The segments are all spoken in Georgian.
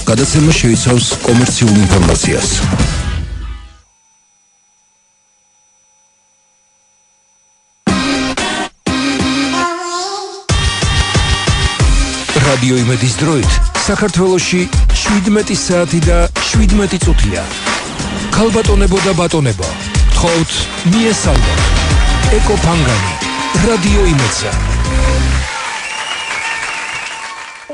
გადაცემა შეიცავს კომერციულ ინფორმაციას. რადიო იმედის დროით საქართველოში 17 საათი და 17 წუთია. ქალბატონებო და ბატონებო, გთხოვთ მიესალმოთ. ეკო ფანგანი, რადიო იმედსა.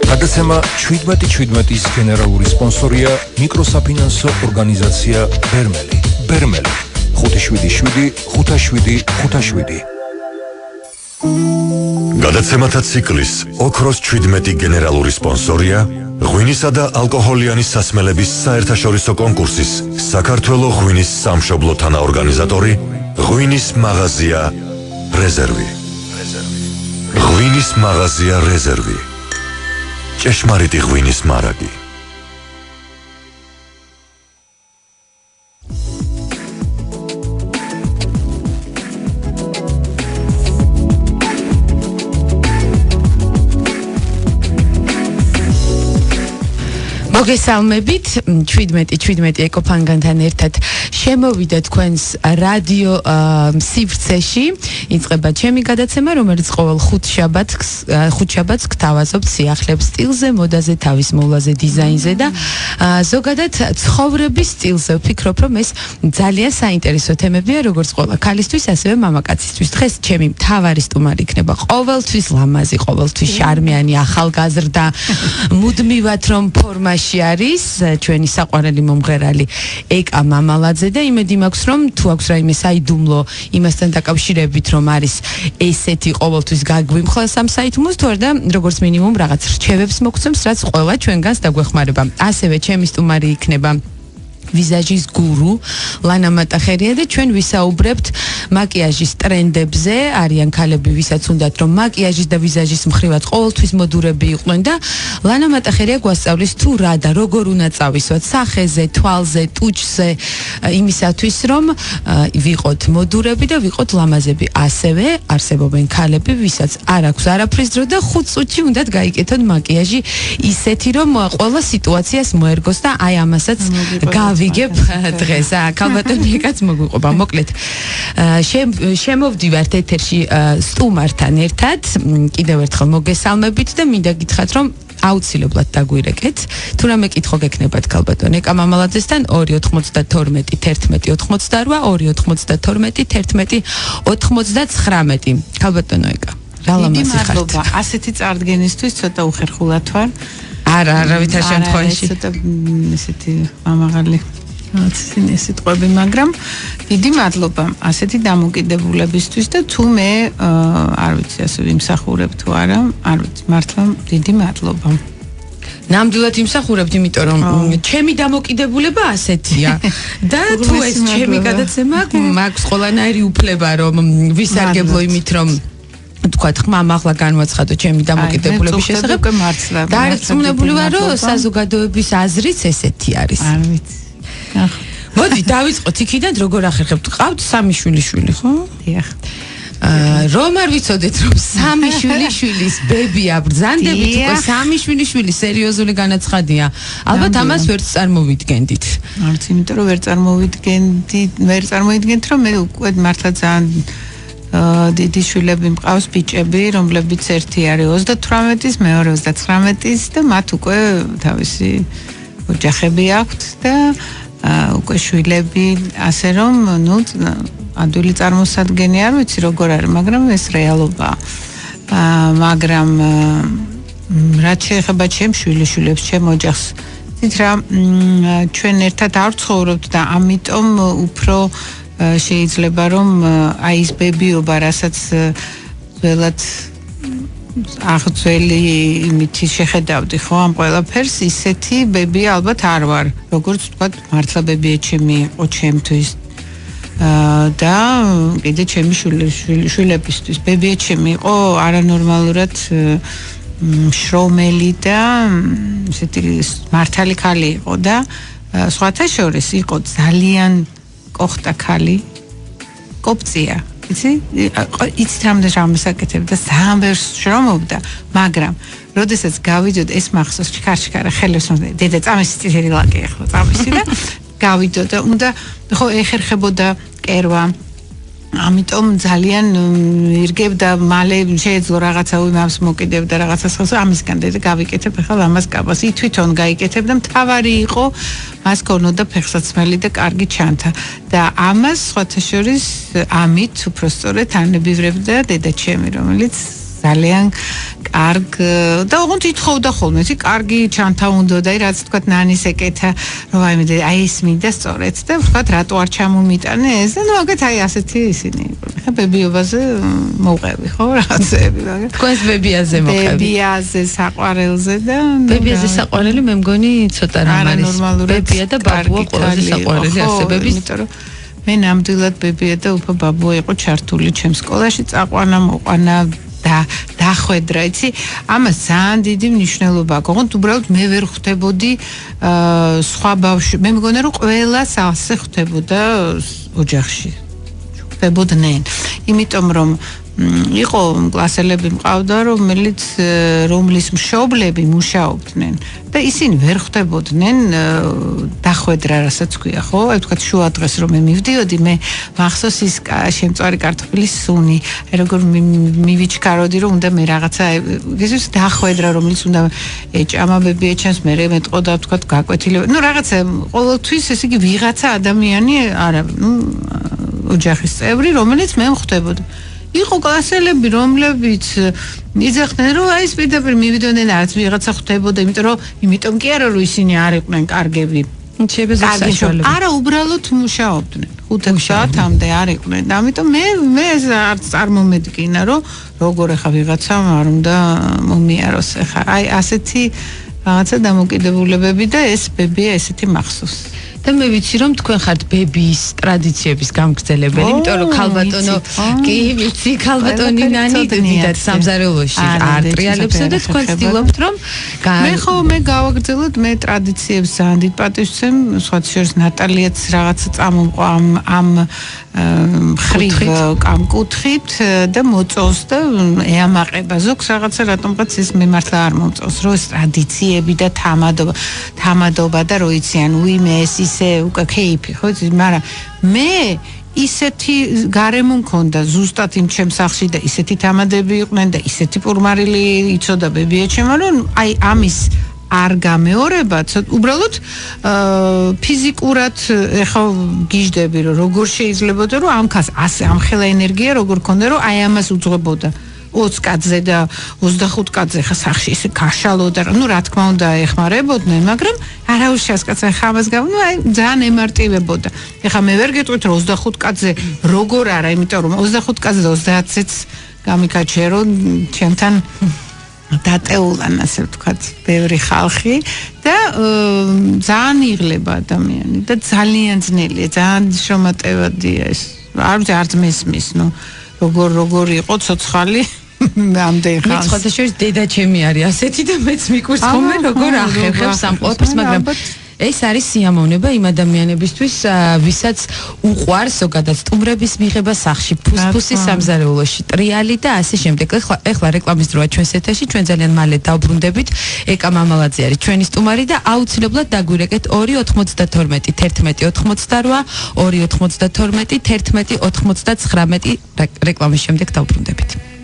გადაცემა 17-17-ის გენერალური სპონსორია მიკროსაფინანსო ორგანიზაცია ბერმელი. ბერმელი 577-577-577. გადაცემათა ციკლის ოქროს 17 გენერალური სპონსორია ღვინისა და ალკოჰოლიანი სასმელების საერთაშორისო კონკურსის საქართველოს ღვინის სამშობლო თანაორგანიზატორი ღვინის მაღაზია რეზერვი. ღვინის მაღაზია რეზერვი. ჭეშმარიტი ღვინის მარაგი. მოგესალმებით 17 ეკო ფანგანთან ერთად შემოვიდა თქვენს რადიო სივრცეში. იწყება ჩემი გადაცემა, რომელიც ყოველ ხუთშაბათს გთავაზობთ სიახლეებს სტილზე, მოდაზე, თავის მოვლაზე, დიზაინზე და ზოგადად ცხოვრების სტილზე. ვფიქრობ, რომ ეს ძალიან საინტერესო თემებია, როგორც ყველა ქალისთვის, ასევე მამაკაცისთვის. დღეს ჩემი მთავარი სტუმარი იქნება ყოველთვის ლამაზი, ყოველთვის შარმიანი, ახალგაზრდა, მუდმივად რომ ფორმაში არის ჩვენი საყვარელი მომღერალი ეკა მამალაძე და იმედი მაქვს რომ თუ აქვს რაიმე საიდუმლო იმასთან დაკავშირებით რომ არის ესეთი ყოველთვის გაგვიმხელს ამ საიდუმლოს თუ არა როგორც მინიმუმ რაღაც რჩევებს მოგცემს რაც ყველა ჩვენგანს დაგვეხმარება. ასევე ჩემი სტუმარი იქნება ვიზაჟის გურუ ლანა მატახერია და ჩვენ ვისაუბრებთ მაკიაჟის ტრენდებზე. არიან ქალები ვისაც უნდათ რომ მაკიაჟის და ვიზაჟის მხრივად ყოველთვის მოდურები იყვნენ და ლანა მატახერია გვასწავლის თუ რა და როგორ უნდა წავისვათ სახეზე, თვალზე, ტუჩზე იმისათვის რომ ვიყოთ მოდურები და ვიყოთ ლამაზები. ასევე არსებობენ ქალები ვისაც არ აქვს არაფრის დრო და 5 წუთში უნდათ გაიკეთონ მაკიაჟი ისეთი რომ ყველა სიტუაციას მოერგოს და აი ამასაც ვიგებ დღეს ქალბატონი ეკაც მოგვიყვება. მოკლედ შემოვდივართ ეთერში სტუმართან ერთად. კიდევ ერთხელ მოგესალმებით და მინდა გითხრათ რომ აუცილებლად დაგვირეკეთ. თუ რამე კითხო გექნებათ ქალბატონ ეკა მამალაძესთან 292 11 88 292 11 99. ქალბატონო ეკა რა ლამაზი ხართ. ასეთი წარდგენისთვის ცოტა უხერხულად ვარ. არა, ვითარ შემთხვევაში. ცოტა ესეთი მამაღალი სიტყვები, მაგრამ დიდი მადლობა ასეთი დამოკიდებულებისთვის და თუ მე არ ვიცი ასე ვიმსახურებ თუ არა, არ ვიცი, მართლა დიდი მადლობა. ნამდვილად იმსახურებთ, იმიტომ რომ ჩემი დამოკიდებულება ასეთია. და თუ ეს ჩემი გადაცემა მაქვს ყველანაირი უფლება რომ ვისარგებლო იმით რომ თქვათ ხმამ ახლა განვაცხადო ჩემი დამოკიდებულების შესახებ. დარწმუნებული ვარ რომ საზოგადოების აზრიც ესეთი არის. არ ვიცი. მოდი დავიწყოთ იქიდან როგორ ახერხებთ. ყავთ 3 შვილი, ხო? დიახ. რომ არ ვიცოდეთ რომ 3 შვილიშვილის ბებია ბრძანდებით უკვე 3 შვილიშვილი სერიოზული განაცხადია. ალბათ ამას ვერ წარმოვიდგენდით. არც იმიტომ რომ ვერ წარმოიდგენთ რომ მე უკვე მართლა ძალიან დიდი შვილები მყავს ბიჭები, რომლებიც ერთი არის 38-ის, მეორე 39-ის და მათ უკვე თავისი ოჯახები აქვთ და უკვე შვილები, ასე რომ, ნუ ადვილი წარმოსადგენი არ ვიცი როგორ არის, მაგრამ ეს რეალობაა. მაგრამ რაც შეეხება ჩემ შვილიშვილებს, ჩემ ოჯახს, თით რა ჩვენ ერთად არ ცხოვრობთ და ამიტომ უფრო შეიძლება რომ აი ეს ბებიობა, რასაც ველად აღძველი იმითი შეხედავდი ხო ამ ყველაფერს, ისეთი ბებია ალბათ არ ვარ, როგორც თქვა მართლა ბებია ჩემი იყო ჩემთვის და კიდე ჩემი შვილებისთვის ბებია ჩემი იყო არანორმალურად შრომელი და ესეთი მართალი ქალი იყო და სხვათა შორის იყო ძალიან კოხტა ქალი, კოპწია იცით რამდენ რამეს აკეთებდა, ძალიან ბევრს შრომობდა, მაგრამ როდესაც გავიდოდ ეს მახსოვს ჩქარჩქარა ხელებს დედა წამისი წითელი ლაკი ახლა წამისი და გავიდოდ და უნდა ხო ეხერხებოდა კერვა ამიტომ ძალიან ირგებდა მალე შეეძლო რაღაცა იმას მოკიდებდა რაღაცას ხელს ამისგან და გავიკეთებ ახლა ამას კაბას თვითონ გაიკეთებ და მთავარი იყო მას ქონოდა ფეხსაცმელი და კარგი ჩანთა და ამას სხვათა შორის ამით უпростоრეთ ანებივრებდა დედა ჩემი რომელიც ძალიან კარგ და ოღონდ ითხოვდა ხოლმე ისი კარგი ჩანთა უნდა და რაც თქვა ნანის ეკეთა რომ აი ეს მინდა სწორედ და თქვა რატო არ ჩამომიტანე ეს და ნუ აგეთ აი ასეთი ისინი ხა ბებიობაზე მოვყევი ხო რაღაცები მაგრამ თქვენს ბებიაზე მოყევი ბებიაზე საყვარელზე და ბებიაზე საყვარელი მე მგონი ცოტა რამ არის ბებია და ბაბუა ყველაზე საყვარელი ასებების იმიტომ რომ მე ნამდვილად ბებია და უფრო ბაბუა იყო ჩართული ჩემს სკოლაში წაყვანა მოყვანა და დახვედრა, იცი, ამას ძალიან დიდი მნიშვნელობა აქვს. ოღონდ უბრალოდ მე ვერ ხვდებოდი სხვა ბავშვი. მე მგონია რომ ყველას ასე ხვდებოდა ოჯახში. ხვდებოდნენ. იმიტომ რომ იყო კლასელები მყავდა, რომლის მშობლები მუშაობდნენ და ისინი ვერ ხვდებოდნენ დახვედრა, რასაც ქვია, ხო? აი თქვა შუა დღეს რომ მე მივდიოდი, მე მახსოვს ის შემწვარი კარტოფილის სუნი, აი როგორ მივიჩქაროდი რომ უნდა მე რაღაცა ეს დახვედრა რომელიც უნდა ეჭამა ბებიაჩანს მე მეტყოდა თქვა გაკვეთილება. ნუ რაღაცა ყოველთვის ეს იგი ვიღაცა ადამიანი არა, ნუ ოჯახის წევრი, რომელიც მე ხვდებოდა. იყო კლასელები, რომლებიც იძახდნენ, რომ აი ეს პირდაპირ მივიდოდნენ, არც ვიღაცა ხვდებოდა, იმიტომ კი არა, რომ ისინი არ იყვნენ კარგები. არა, უბრალოდ მუშაობდნენ. 5 საათამდე არ იყვნენ. და ამიტომ მე არც წარმომედგინა, რომ როგორ ახლა ვიღაცამ არ უნდა მომიაროს ახლა. აი ასეთი რაღაცა დამოკიდებულებები და ეს ბებია ესეთი მახსოვს. და მე ვიცი რომ თქვენ ხართ ბებიის ტრადიციების გამგრძელებელი, იმიტომ რომ ქალბატონო კი ვიცი ქალბატონი ნანი დიდად სამზარეულოში არტრიალებსა და თქვენ ცდილობთ რომ მე გავაგრძელოთ მე ტრადიციებს ძალიან დიდ პატივს ვცემ, სხვა შორის ნატალიაც რაღაცა წამოყვა ამ ხრივ კამკუთხით და მოწოვს და ეამაყება ზოგს რაღაცა რატომღაც ეს მე მართლა არ მომწოვს რომ ეს ტრადიციები და თამადობა და რო იციან უიმეს ისე უკვე кейფი ხო იცი მაგრამ მე ისეთი გარემო მქონდა ზუსტად იმ ჩემს სახლში და ისეთი თამადები იყვნენ და ისეთი პურმარილი იცოდა ბებიაჩემო რომ აი ამის არ გამეორება უბრალოდ ფიზიკურად ეხა გიждები რომ როგორ შეიძლება რომ ამქას ასე ამხელა ენერგია როგორ ქონდა რომ აი ამას უძღვებოდა 20 კაცზე და 25 კაცზე ხა სახში ისე გაშალოდა რა ნუ რა თქმა უნდა ეხმარებოდნენ მაგრამ არავის კაცს ხა ამას ნუ აი ძალიან ემარტივებოდა ეხა მე ვერ გეტყვით რომ 25 კაცზე როგორ არა იმიტომ რომ 25 კაცზე 30-იც გამიკაჩერო ჩემთან დატეულან ასე ვთქვათ ბევრი ხალხი და ძალიან იღლება ადამიანი და ძალიან ძნელია ძალიან შრომატევადია ეს არც მესმის ნუ როგორ იყო ცოცხალი ამდენ ხანს. მე ხოთა შორის დედა ჩემი არის ასეთი და მეც მიკურს ხოლმე როგორ ახერხებს ამ ყველაფერს, მაგრამ ეს არის სიამოვნება იმ ადამიანებისთვის, ვისაც უყვარს ზოგადად სტუმრების მიღება სახლში, ფუსფუსის სამზარეულოში, ტრიალი და ასე შემდეგ. ეხლა რეკლამის დროა ჩვენს ეთერში, ჩვენ ძალიან მალე დავბრუნდებით. ეკა მამალაძე არის ჩვენი სტუმარი და აუცილებლად დაგვირეკეთ 292 11 88 292 11 99 რეკლამის შემდეგ დავბრუნდებით.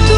Tu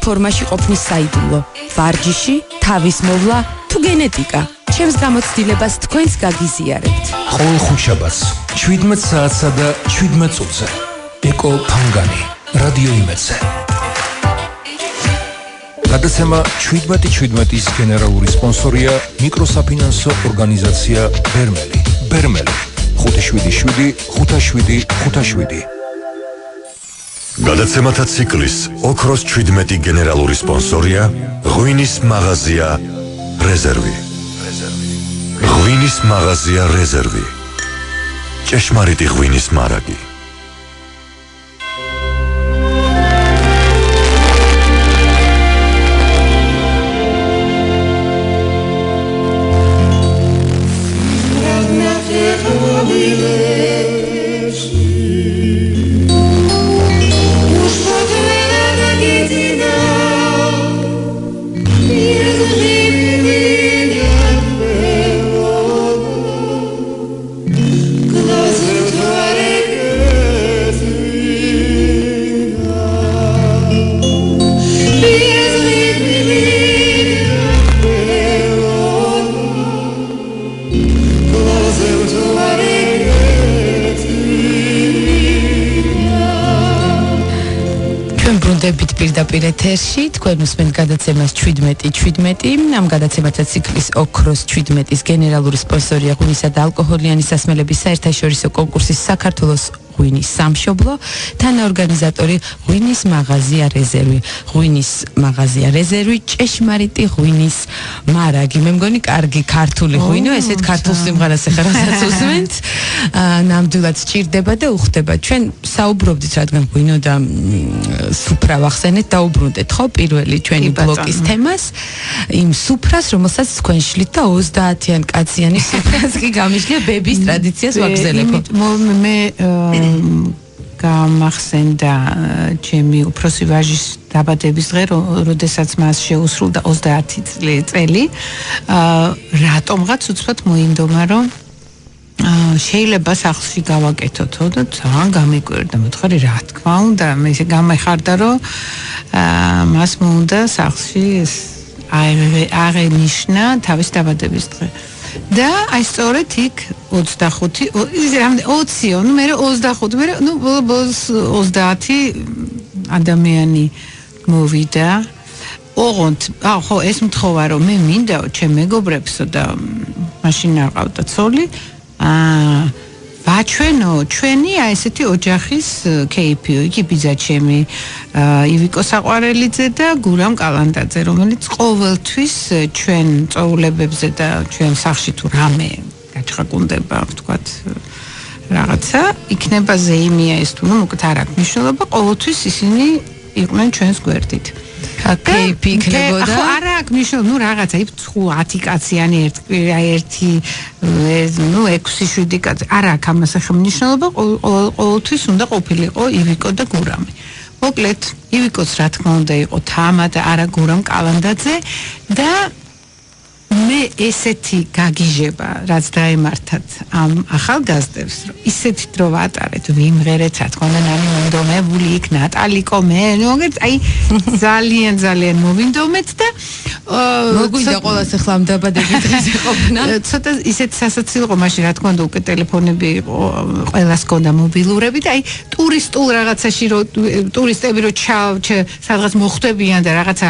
ფორმაში ყოფნის საიდუმლო, ვარჯიში, თავის მოვლა თუ გენეტიკა. ჩემს გამოცდილებას თქვენს გაგიზიარებთ. ყოველ ხუთშაბათს 17 საათსა და 17 წუთზე. ეკო ფანგანი, რადიო იმედზე. გადაცემა 17-17-ის გენერალური სპონსორია მიკროსაფინანსო ორგანიზაცია ბერმელი. ბერმელი 577-5757. გადაცემათა ციკლის ოქროს 17 გენერალური სპონსორია ღვინის მაღაზია რეზერვი. ღვინის მაღაზია რეზერვი. ჭეშმარიტი ღვინის მარაგი. პირდაპირ ეთერში თქვენ უსმენთ გადაცემას 17-17. ამ გადაცემათა ციკლის ოქროს 17-ის გენერალური სპონსორია ღვინისა და ალკოჰოლიანი სასმელების საერთაშორისო კონკურსის საქართველოს ღვინის სამშობლო, თანაორგანიზატორი ღვინის მაღაზია რეზერვი. ღვინის მაღაზია რეზერვი, ჭეშმარიტი ღვინის მარაგი. მე მგონი კარგი ქართული ღვინო, ესეთ ქართულ სიმღერას ახლა რასაც უსმენთ, ნამდვილად სჭირდება და უხდება. ჩვენ საუბრობდით, რადგან ღვინო და სუფრა ვახსენეთ, დაუბრუნდეთ ხო პირველი ჩვენი ბლოკის თემას, იმ სუფრას, რომელსაც თქვენ შლით და 30-იან კაციანი სუფრას კი გამიშლია ბების ტრადიციას ვაგზელებო. მე გამახსენდა ჩემი უფროსი ვაჟის დაბადების დღე, როდესაც მას შეუსრულდა 30 წელი. რატომღაც უცბად მოინდომა, რომ შეიძლება სახლში გავაკეთოთო და ძალიან გამიკვირდა. მეთქარი რა თქმა უნდა, მე ისე გამეხარდა, რომ მას მოუნდა სახლში აღენიშნა თავის დაბადების დღე. და აი სწორედ იქ 25 20-ო, მე 25, მე 30 ადამიანი მოვიდა. ოღონდ, ხო, ეს მთხოვა, რომ მე მინდა ჩემ მეგობრებსო და მაშინ არ ყავდა ცოლი, ვაჩვენო ჩვენი აი ესეთი ოჯახის кейფიო. იგი ბიძა ჩემი ივიკო საყვარელიძე და გურამ კალანდაძე, რომელიც ყოველთვის ჩვენ წოულებებზე და ჩვენ სახლში თუ რამე გაჩხაკუნდება, ვთქვათ, რაღაცა, იქნება ზეიმია ეს თუ ნუ უკეთ არ აქვს მნიშვნელობა, ყოველთვის ისინი იყვნენ ჩვენს გვერდით. кейფი იქნებოდა. ხო, არა აქვს მნიშვნელობა, ნუ რაღაცა, 10 კაციანი ერთი, ნუ 6-7 კაცი. არა აქვს ამას ახლა მნიშვნელობა, ყოველთვის უნდა ყოფილიყო ივიკო და გურამი. მოკლედ, ივიკოც რა თქმა უნდა იყო თემა და არა გურამ კალანდაძე და მე ესეთი გაგიჟება, რაც დაემართათ ამ ახალგაზრდებს, რომ ისეთი დრო ვატარეთ, ვიმღერეთ, რა თქმა უნდა, ნანი მომდომებული იქ ნატალიკო მე, აი ძალიან მოვინდომეთ და მოგვიდა ყოველას ახლა ამ დაბადების დღეზე ყოფნა. ცოტა ისეთ სასაცილო იყო მაშინ, რა თქმა უნდა, უკვე ტელეფონები იყო, ყველას ჰქონდა მობილურები და აი ტურისტულ რაღაცაში რომ ტურისტები რომ სადღაც მოხვდებიან და რაღაცა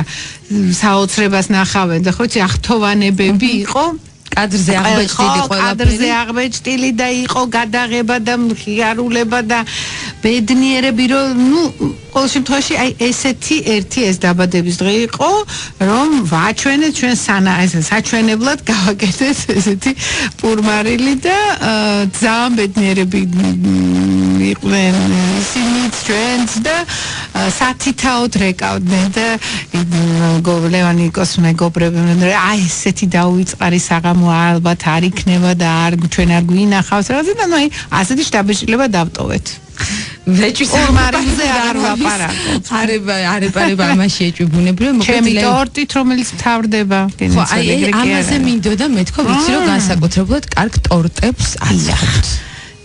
საოცრებას ნახავენ და ხო იცი ახთოვანებები იყო კადრზე აღბეჭდილი ყველაფერი. კადრზე აღბეჭდილი და იყო გადაღება და მხიარულება და ბედნიერები, რომ ნუ ყოველ შემთხვევაში აი ესეთი ერთი ეს დაბადების დღე იყო, რომ ვაჩვენეთ ჩვენ საჩვენებლად გავაკეთეთ ესეთი პურმარილი და ძალიან ბედნიერები იყვნენ ისინიც ჩვენც და სათითაოდ რეკავდნენ და ლევანიკოს მეგობრები აი ესეთი დაუვიწყარი საღამო ალბათ არ იქნება და ჩვენ არ გვინახავს რაღაცა და აი ასეთი შტაბეჭდილება დავტოვეთ. ვეჭვის ორმარილზე არ ვაპარაკობ. არება ამაში ეჭვიბუნებრივია, მოკლედ ჩემი ტორტით, რომელიც მთავრდება. ხო, აი ამაზე მინდოდა მეთქვა, ვიცი რომ განსაკუთრებულად კარგ ტორტებს აცხოვთ.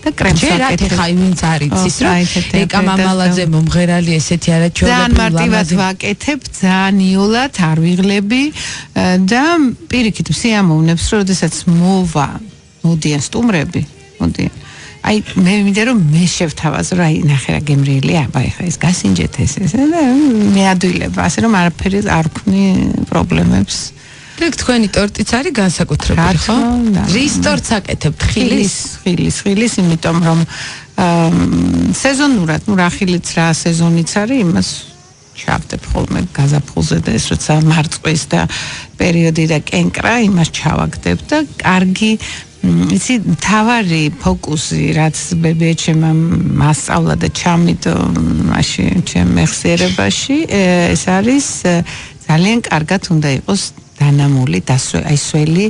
და კრემს ვაკეთებ. ხა ვინც არ იცის, რომ ეკა მამალაძე მომღერალი ესეთი არაჩვეულებრივი ძალიან მარტივად ვაკეთებ, ძალიან იოლად არ ვიღლები და პირიქით სიამოვნებს, როდესაც მოდიან სტუმრები, მოდიან. აი მე მინდა რომ მე შევთავაზო, რა ნახე რა გემრიელი, აბა ეხა ეს გასინჯეთ ეს და მე ადვილება, ასე რომ არაფერი არ ვქნი პრობლემებს. და თქვენი ტორტიც არის განსაკუთრებული, ხო? რის ტორტს აკეთებთ? ხილის, იმიტომ რომ სეზონურად, რა ხილიც რა სეზონიც არის, იმას ჩავდებ ხოლმე გაზაფხულზე და ეს როცა მარწყვის და პერიოდი და კენკრა, იმას ჩავაგდებ და კარგი იცი თავარი ფოკუსი რაც ბებიაჩემ მასწავლა და ჩამიდო მაშინ ჩემ მეხსიერებაში ეს არის ძალიან კარგად უნდა იყოს დანამული ასველი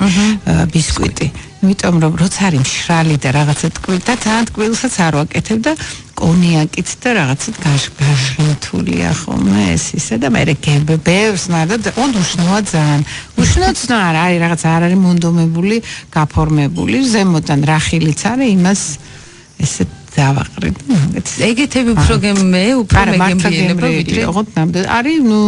ბისკვიტი იმიტომ რომ როცა არის მშრალი და რაღაცა ტკბილი და ძალიან ტკბილსაც არ ვაკეთებ და კონიაკით და რაღაცა გაშრთულია ხოლმე ეს ისე და მე გებებს მაგრამ უშნოა ძალიან უშნოა არის რაღაც არ არის მონდომებული გაფორმებული ზემოდან რა ხილიც არის имас ესე დავაყრი ეგეთები უფრო მე უფრო მეგემრიელება ვიდრე ოღონდ ნამდვილად არის ნუ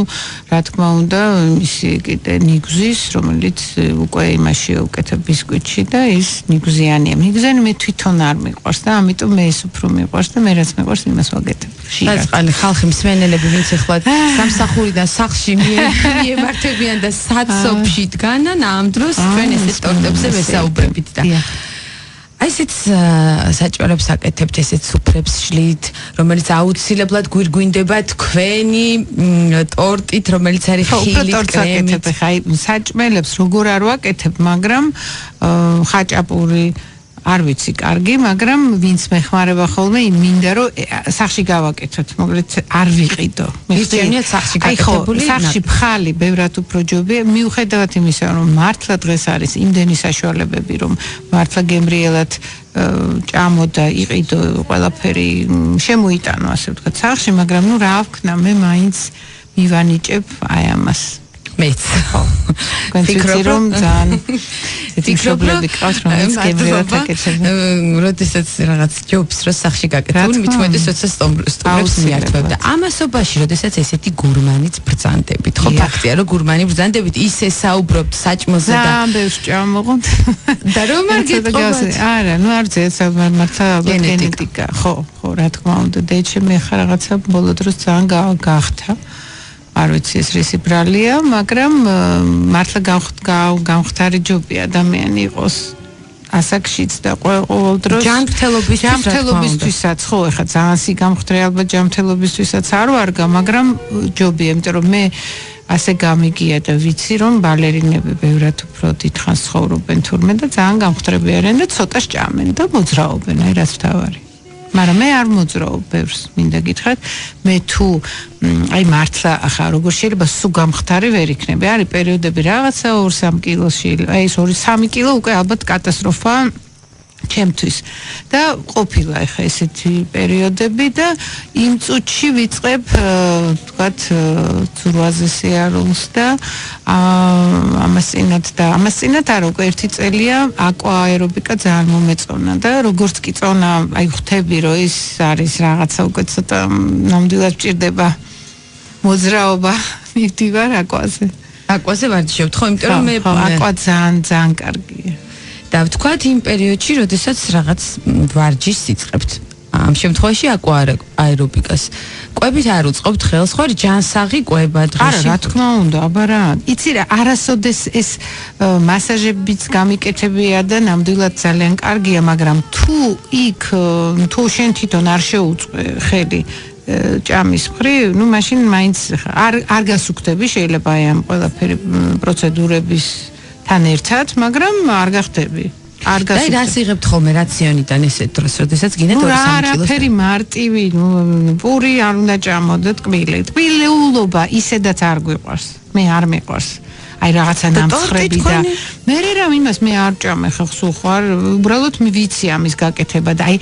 რა თქმა უნდა ისი კიდე ნიგზის რომელიც უკვე იმაში უკეთებ ბისკვიტში და ის ნიგზიანია ნიგზიანი მე თვითონ არ მიყვარს და ამიტომ მე ეს უფრო მიყვარს და მე რაც მიყვარს იმას ვაგეთებ ხალხი ხალხი მსმენელები ვინც ახლა სამსახურიდან სახლში მიემართებიან და საცოფში დგანან ამ დროს ჩვენ ესე ტორტებზე ვესაუბრებით და აი ესეც საჭმელებს აკეთებთ ესეც სუფრებს შლით რომელიც აუცილებლად გვირგვინდება თქვენი ტორტით რომელიც არის ხილით კრემით ხა საჭმელებს როგორ არ ვაკეთებ მაგრამ ხაჭაპური არ ვიცი კარგი მაგრამ ვინც მეხმარება ხოლმე მინდა რომ სახში გავაკეთოთ მოკლედ არ ვიყიდო მიხდენია სახში გაკეთებული სახში ფხალი ბევრად უფრო ჯობია მიუხედავად იმისა რომ მართლა დღეს არის იმდენი საშუალებები რომ მართლა გემრიელად ჭამო და იყიდო ყველაფერი შემოიტანო ასე ვთქვათ სახში მაგრამ ნუ რა ვქნა მე მაინც მივანიჭებ აი ამას მეც ფიქრობ რომ ძალიან ფიქრობლები ყავს რომელიც გემრიელად აკეთებენ როდესაც რაღაც ჯობს რო სახში გაკეთებული მithumetes როცა სტუმრებს მიართვებდა ამასობაში როდესაც ესეთი გურმანიც ბრძანდებით ხო ფაქტია რომ გურმანი ბრძანდებით ისე საუბრობთ საჭმელზე და ამბებს ჭამოღონდ და რომ არ გეტყობათ არა ნუ არ ძეც მართლა გენეტიკა ხო რა თქმა უნდა დეჩემ ხა რაღაცა ბოლო დროს ძალიან გახთა არ ვიცი ეს რისი ბრალია, მაგრამ მართლა გამختარი ჯობია ადამიანი იყოს ასაკშიც და ყოველ დროს ჯანმრთელობისთვისაც ხო ეხა ძალიან სიგამხდრე ალბათ ჯანმრთელობისთვისაც არ ვარგა, მაგრამ ჯობია, იმიტომ რომ მე ასე გამიგია და ვიცი რომ ბალერინები ბევრად უფრო დიდხანს ცხოვრობენ თურმე და ძალიან გამხდრები არიან და ცოტა სჭამენ და მოძრაობენ, აი რაც თავარი. მაგრამ მე არ მოძრაობ ბევრს მინდა გითხრათ მე თუ აი მართლა ახლა როგორ შეიძლება სულ გამხდარი ვერ იქნები არის პერიოდები რაღაცა 2-3 კილოში აი ეს 2-3 კილო უკვე ალბათ კატასტროფა ჩემთვის და ყოფილა ახლა ესეთი პერიოდები და იმ წუთში ვიწყებ თქვათ ძურვაზე სიარულს და ამას წინათ არა უკვე 1 წელია აკვაერობიკა ძალიან მომეწონა და როგორც კი წონა აი ხვდები რომ ის არის რაღაცა უკვე ცოტა ნამდვილად ჭირდება მოძრაობა მივდივარ აკვაზე ვარჯიშობთ ხო იმიტომ რომ მე აკვა ძალიან კარგია და ვთქვათ იმ პერიოდში, როდესაც რაღაც ვარჯიშს იწყებთ. ამ შემთხვევაში აერობიკას. კვებით არ უწყობთ ხელს, ხო? ჯანსაღი კვება დღეში. არა, რა თქმა უნდა, აბა რა. იცი რა, არასოდეს ეს მასაჟებიც გამიკეთებია და ნამდვილად ძალიან კარგია, მაგრამ თუ შენ თვითონ არ შეუწყე ხელი ჭამის მხრივ, ну მაშინ მაინც არ გასუქდები, შეიძლება აი ამ ყველაფერი პროცედურების თან ერთად, მაგრამ არ გახდები. არ გასუქდები. და რას იღებთ ხოლმე რაციონიდან ესეთ დროს, როდესაც გინდათ 2-3 კილოს? არაფერი მარტივი, პური არ უნდა ჭამოდეთ ტკბილი. ტკბილეულობა ისედაც არ გვიყვარს. მე არ მიყვარს. აი რაღაცა ნამცხრები და მე რამ იმას მე არ ჭამე ხა სულ ხარ უბრალოდ ვიცი ამის გაკეთება და აი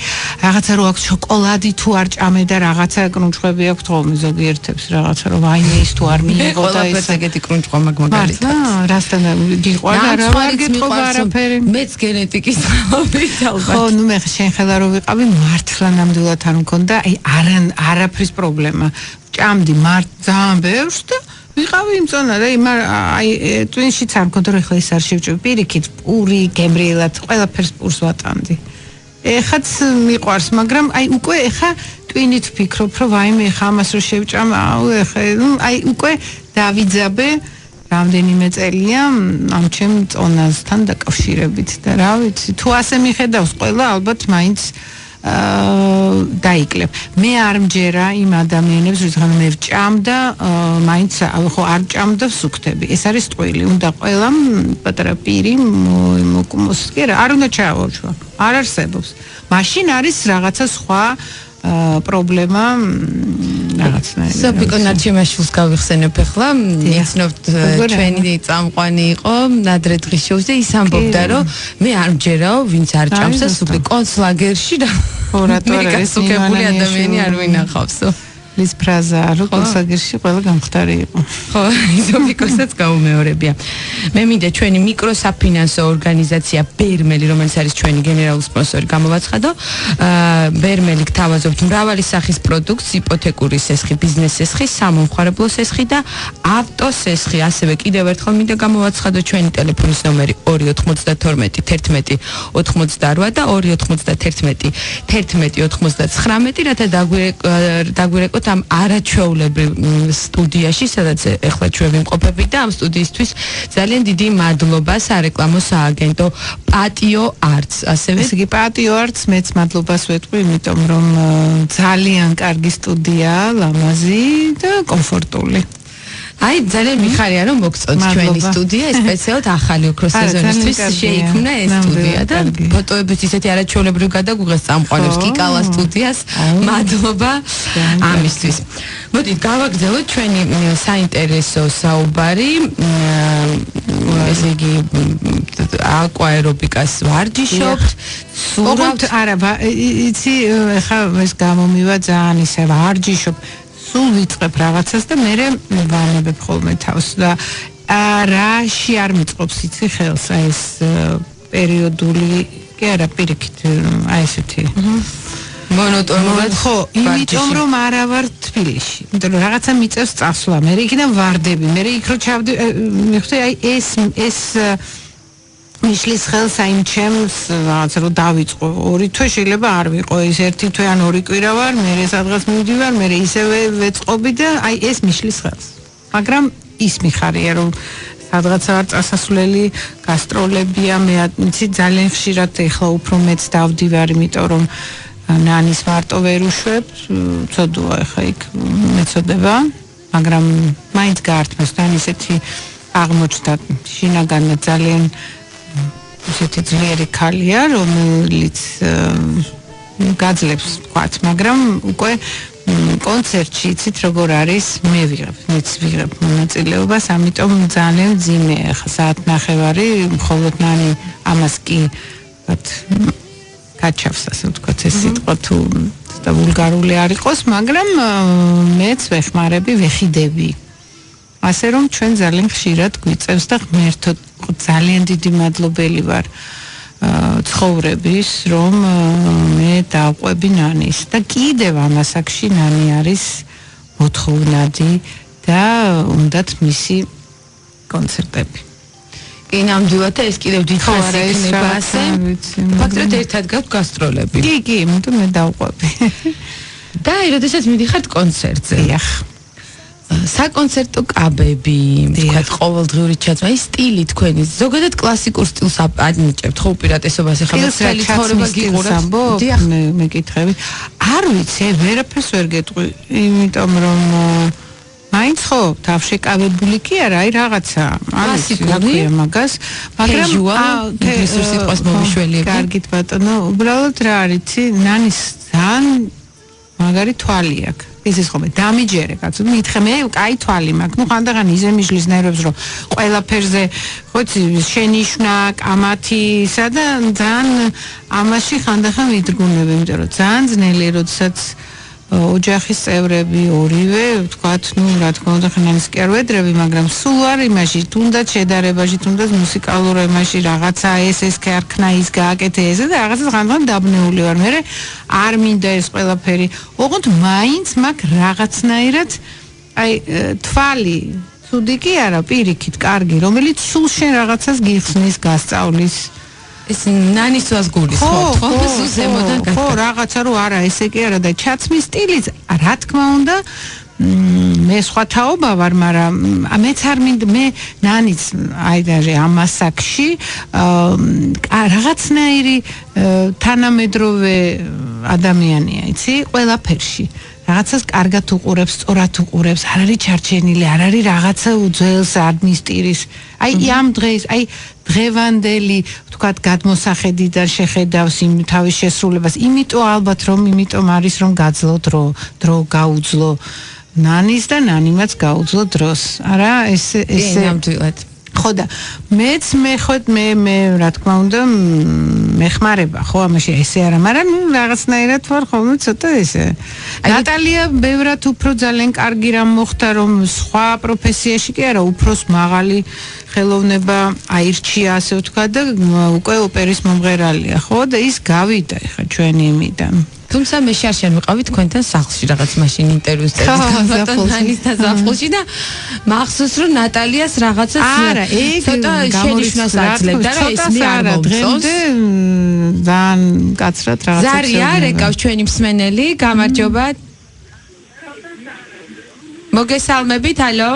რაღაცა რო აქვს შოკოლადი თუ არ ჭამე და რაღაცა კრუნჩხვები აქვს თողმე ზოგიერთებს რაღაცა რომ ვაინე ის თუ არ მიიღო და ეს ეგეთი კრუნჩხვა მაგალითად რასთან გიყვარდა რა ვარ გეტყობა არაფერი მეც გენეტიკის თაობით ალბათ ხო ნუ მე შენ ხელა რო ვიყავი მართლა ნამდვილად არ მქონდა აი არაფრის პრობლემა ჭამდი ძალიან ბევრს და ვიყავი იმწონა და აი ტვინშიც არ მქონდა რომ ეხლა ეს არ შევჭები პირიქით პური გემრიელად ყველაფერს პურს ვატანდი ეხაც მიყვარს მაგრამ აი უკვე ეხა ტვინით ვფიქრობ რომ ვაიმე ეხა ამას რო შევჭამ ეხა აი უკვე დავიძაბე რამდენიმე წელია ამ ჩემ წონასთან დაკავშირებით და რა ვიცი თუ ასე მიხედავს ყველა ალბათ მაინც დაიკლებ მე არ მჯერა იმ ადამიანებს ვისგან მე ვჭამდა მაინც ხო არ ჭამდა ვსუქთები ეს არის ტყვილი უნდა ყველამ პატარა პირი მოკუმოს კი რა არ უნდა ჩაავარჩვა არ არსებობს მაშინ არის რაღაცა სხვა პრობლემა რაღაცნაირი სოფიკო ნარჩიმაშვილს გავიხსენებ ახლა იცნობთ ჩვენი წამყვანი იყო ნადრე დღის შოუზე ის ამბობდა რომ მე არ მჯერაო ვინც არ ჭამს და სულ კონცლაგერში და ორატორი სუკებული ადამიანი არ ვინახავსო ლის ფრაზა რო კონცლაგერში ყველა გამხდარი იყო ხო სოფიკოსაც გაუმეორებია მე მინდა ჩვენი მიკროსაფინანსო ორგანიზაცია ბერმელი რომელიც არის ჩვენი გენერალური სპონსორი გამოვაცხადო ბერმელი გთავაზობთ მრავალი სახის პროდუქტს იპოთეკური სესხი ბიზნეს სესხი სამომხმარებლო სესხი და ავტო სესხი ასევე კიდევ ერთხელ მინდა გამოვაცხადო ჩვენი ტელეფონის ნომერი 292 11 88 და 291 11 რათა დაგვირეკოთ ამ არაჩვეულებრივ სტუდიაში, სადაც ეხლა ჩვენ ვიმყოფებით და ამ სტუდიისთვის ძალიან დიდი მადლობა სარეკლამო სააგენტო პატიო არტს. ასევე ეს იგი პატიო არტს მეც მადლობას ვეთქვი, იმიტომ რომ ძალიან კარგი სტუდიაა, ლამაზი და კომფორტული. აი ძალიან მიხარია რომ მოგწონთ ჩვენი სტუდია სპეციალურად ახალი ოქროს სეზონისთვის შეიქმნა ეს სტუდია და ფოტოებით ისეთი არაჩვეულებრივ გადაგუღეს წამყვანებს კიკალა სტუდიას მადლობა ამისთვის. მოდით გავაგრძელოთ ჩვენი საინტერესო საუბარი ესე იგი აკვაერობიკას ვარჯიშობთ სურავთ არა იცი ხა ეს გამომივა ძალიან ისე ვარჯიშობ სულ ვიწყებ რაღაცას და მე ვანებებ ხოლმე თავს და რაში არ მიწყობს იცი ხელს აი ეს პერიოდული კი არა პირიქით აი ესეთი მონოტონურად ხო იმიტომ რომ არა ვარ თბილისში იმიტომ რომ რაღაცა მიწევს წასვლა მე იქიდან ვარდები მე იქ რო ჩავდი მიხდე აი ეს მიშლის ხელს აი ჩემს რაღაცა რომ დავიწყო ორი თვე შეიძლება არ ვიყო ის ერთი თვე ან ორი კვირა ვარ მე სადღაც მივდივარ მე ისევე ვეწყობი და აი ეს მიშლის ხელს მაგრამ ის მიხარია რომ სადღაც არ წასასვლელი გასტროლებია მე იცი ძალიან ხშირად ეხლა უფრო მეც დავდივარ იმიტომ რომ ნანის მარტო ვერ უშვებ ცოდოა ეხლა იქ მეწოდება მაგრამ მაინც გაართმევს თან ისეთი აღმოჩნდა შინაგანად ძალიან ისეთი ძლიერი ქალია რომელიც გაძლებს თქვათ მაგრამ უკვე კონცერტში იცით როგორ არის მე ვიღებ მონაწილეობას ამიტომ ძალიან ძიმეა ხა საათნახევარი მხოლოდ ნანი ამას კი ვთქვათ გაჩავს ასე ვთქვათ ეს სიტყვა თუ და ვულგარული არ იყოს მაგრამ მეც ვეხმარები ვეხიდები ასე რომ ჩვენ ძალიან ხშირად გვიწევს და ღმერთო ძალიან დიდი მადლობელი ვარ ცხოვრების რომ მე დავყვები ნანის და კიდევ ამასაკში ნანი არის მოთხოვნადი და უნდათ მისი კონცერტები კი ნამდვილად ეს კიდევ დიდხანს იქნება ასე ფაქტობრივად ერთად გაქვთ გასტროლები კი იმიტომ მე დავყვები და როდესაც მიდიხართ კონცერტზე დიახ საკონცერტო კაბები, ვთქვათ, ყოველდღიური ჩაცმა, ის სტილი თქვენი, ზოგადად კლასიკურ სტილს ანიჭებთ ხო უპირატესობას ახლა მთელი ცხოვრება გიყურებთ. დიახ, მე კითხები. არ ვიცი, ვერაფერს ვერ გეტყვი, იმიტომ რომ მაინც ხო, თავშეკავებული კი არა, აი რაღაცა, კლასიკური მაგას, მაგრამ ინგლისურ სიტყვას მომიშველიები. კარგით ბატონო, უბრალოდ რა არიცი, ნანის ძალიან მაგარი თვალი აქვს ეს ხომ დამიჯერე კაცო მითხე მე კაი თვალი მაქვს ნუ ხანდახან იზემიშლის ნერვებს რომ ყველაფერზე ხოცი შენიშვნა კამათისა და ძალიან ამაში ხანდახან ვიძგუნები იმიტომ რომ ძალიან ძნელი როდესაც ოჯახის წევრები ორივე ვთქვათ ნუ რა თქმა უნდა ხანანის კი არ ვედრები მაგრამ სულ არ იმაში თუნდაც შედარებაში თუნდაც მუსიკალურ იმაში რაღაცა ეს ქარქნა ის გააკეთე ესე და რაღაცა ხანდახან დაბნეული ვარ მე არ მინდა ეს ყველაფერი ოღონდ მაინც მაქვს რაღაცნაირად აი თვალი ცუდი კი არა პირიქით კარგი რომელიც სულ შენ რაღაცას გიხსნის გასწავლის ეს ნანისვას გულის ხო ზემოდან გაკეთე ხო რაღაცა რო არა ესე კი არა და ჩაცმის სტილიც რა თქმა უნდა მე სხვა თაობა ვარ მაგრამ მეც არ მინდა მე ნანიც აი და ამასაკში რაღაცნაირი თანამედროვე ადამიანია იცი ყველაფერში რაღაცას კარგად უყურებს, სწორად უყურებს, არ არის ჩარჩენილი, არ არის რაღაცა უძველს ადმინისტრის. აი ამ დღეს, აი დღევანდელი, ვთქვათ, გადმოსახედიდან შეხედავს იმ თავის შესრულებას. იმიტომ ალბათ რომ იმიტომ არის რომ გაძლო დრო გაუძლო ნანის და ნანიმაც გაუძლო დროს. არა, ეს ნამდვილად. ხო და მეც მე რა თქმა უნდა მეხმარება ხო ამაში ესე არა მაგრამ რაღაცნაირად ვარ ხოლმე ცოტა ესე ნატალია ბევრად უფრო ძალიან კარგი რამ მოხდა რომ სხვა პროფესიაში კი არა უფროს მაღალი ხელოვნება აირჩია ასე ვთქვა და უკვე ოპერის მომღერალია ხო და ის გავიდა ხა ჩვენი იმიდან თუმცა მე შარშან ვიყავი თქვენთან სახლში რაღაც მაშინ ინტერვიუს წერდით და ზაფხულში და მახსოვს რომ ნატალიას რაღაცა ცოტა შენიშვნას აძლევდა რა ეს მე არ მომწონს ძალიან კაცრად რაღაცა ზარია რეკავს ჩვენი მსმენელი გამარჯობა მოგესალმებით ალო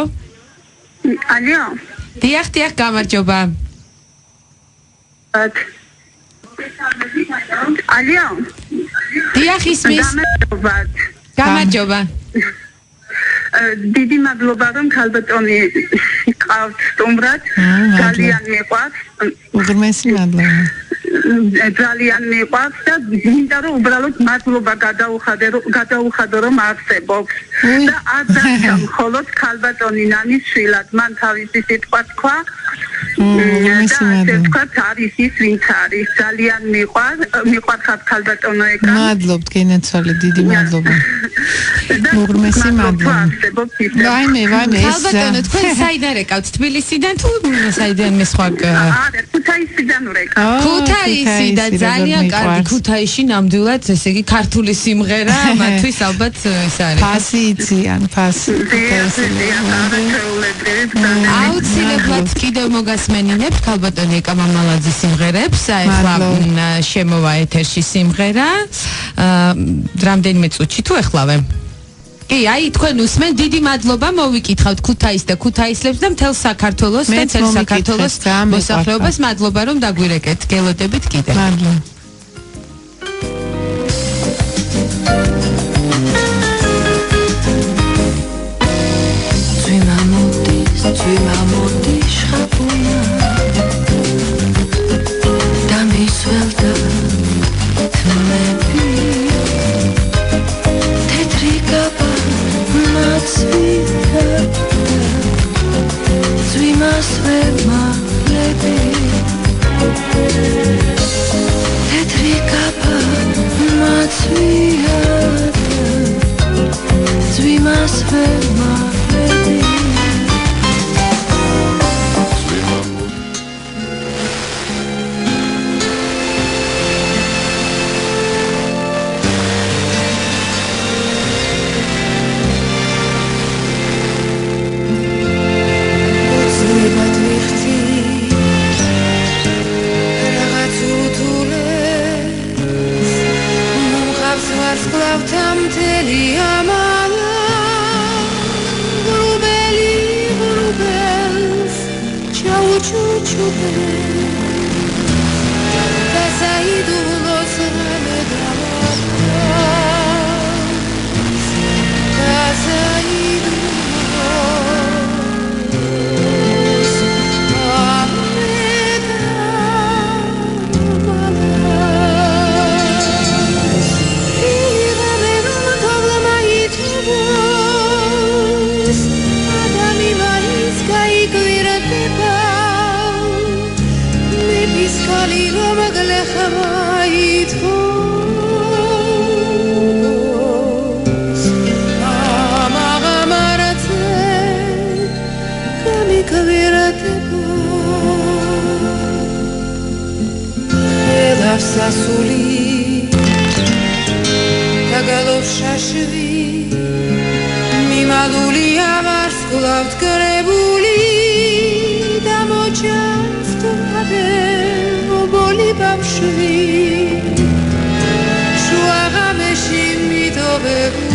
ალო დიახ გამარჯობა ალო დიახ ისმის გამარჯობა დიდი მადლობა რომ ქალბატონი ყავთ სტუმრად ძალიან მიყვარს უღრმესი მადლობა ძალიან მიყვარს და მინდა რომ უბრალოდ მადლობა გადაუხადო რომ არსებობს და არ დარჩა მხოლოდ ქალბატონი ნანის შვილად მან თავისი სიტყვა თქვა და თქვათ არის ის ვინც არის ძალიან მიყვარხარ ქალბატონო ეკა მადლობთ გენაცვალე დიდი მადლობა უღრმესი მადლობა ვაიმე ქალბატონო თქვენ საიდან რეკავთ თბილისიდან თუ საიდან მე სხვა არა ქუთაისიდან ვრეკავ ქუთაისი და ძალიან კარგი ქუთაისში ნამდვილად ესე იგი ქართული სიმღერა მათთვის ალბათ ეს არის ფასი იციან ფასი აუცილებლად კიდევ მოგასმენინებთ ქალბატონი ეკა მამალაძის სიმღერებს ახლა შემოვა ეთერში სიმღერა რამდენიმე წუთში თუ ეხლავე კი, აი თქვენ უსმენ დიდი მადლობა მოვიკითხავთ ქუთაის და ქუთაისლებს და მთელ საქართველოს და მთელ საქართველოს მოსახლეობას მადლობა რომ დაგვირეკეთ. გელოდებით კიდე. მადლობა. Tu m'amodis ხაპუნა და მისველდა თმები თეთრი კაბა მაცვიდა ძვიმას ვერ მაღლები თეთრი კაბა მაცვიდა ძვიმას ვერ მაღლები ხალი რომ გლეხმაით სასული დაგალოვშაშვი მიმალული ამარს გლავთ გრებული და მოჭას თუმადე მობოლი ბავშვი შუაღამეში მიდობებული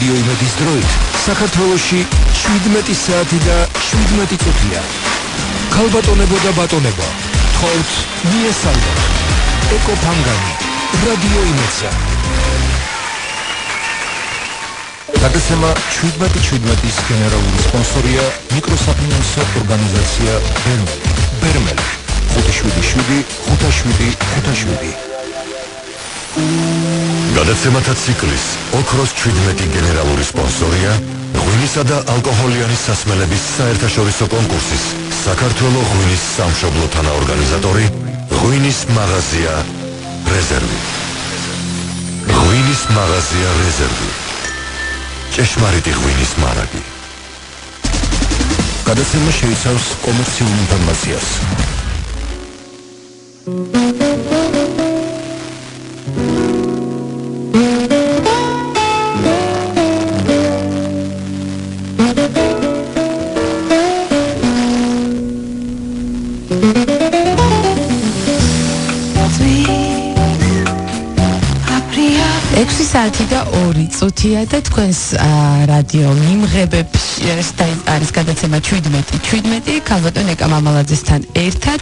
რადიო იმედის დროით საქართველოში 17 საათი და 17 წუთია. ქალბატონებო და ბატონებო, თხოვთ მიესალმოთ. ეკო ფანგანი, რადიო იმედსა. გადაცემა 17-17-ის გენერალური სპონსორია მიკროსაფინანსო ორგანიზაცია ბერმელი 577-577-577. გადაცემათა ციკლის ოქროს 17 გენერალური სპონსორია ღვინისა და ალკოჰოლიანი სასმელების საერთაშორისო კონკურსის საქართველოს ღვინის სამშობლო თანაორგანიზატორი ღვინის მაღაზია რეზერვი. ღვინის მაღაზია რეზერვი. ჭეშმარიტი ღვინის მარაგი. გადაცემა შეიცავს კომერციულ ინფორმაციას. საათი და 2 წუთია და თქვენს რადიო მიმღებებს არის გადაცემა 17 ქალბატონ ეკა მამალაძესთან ერთად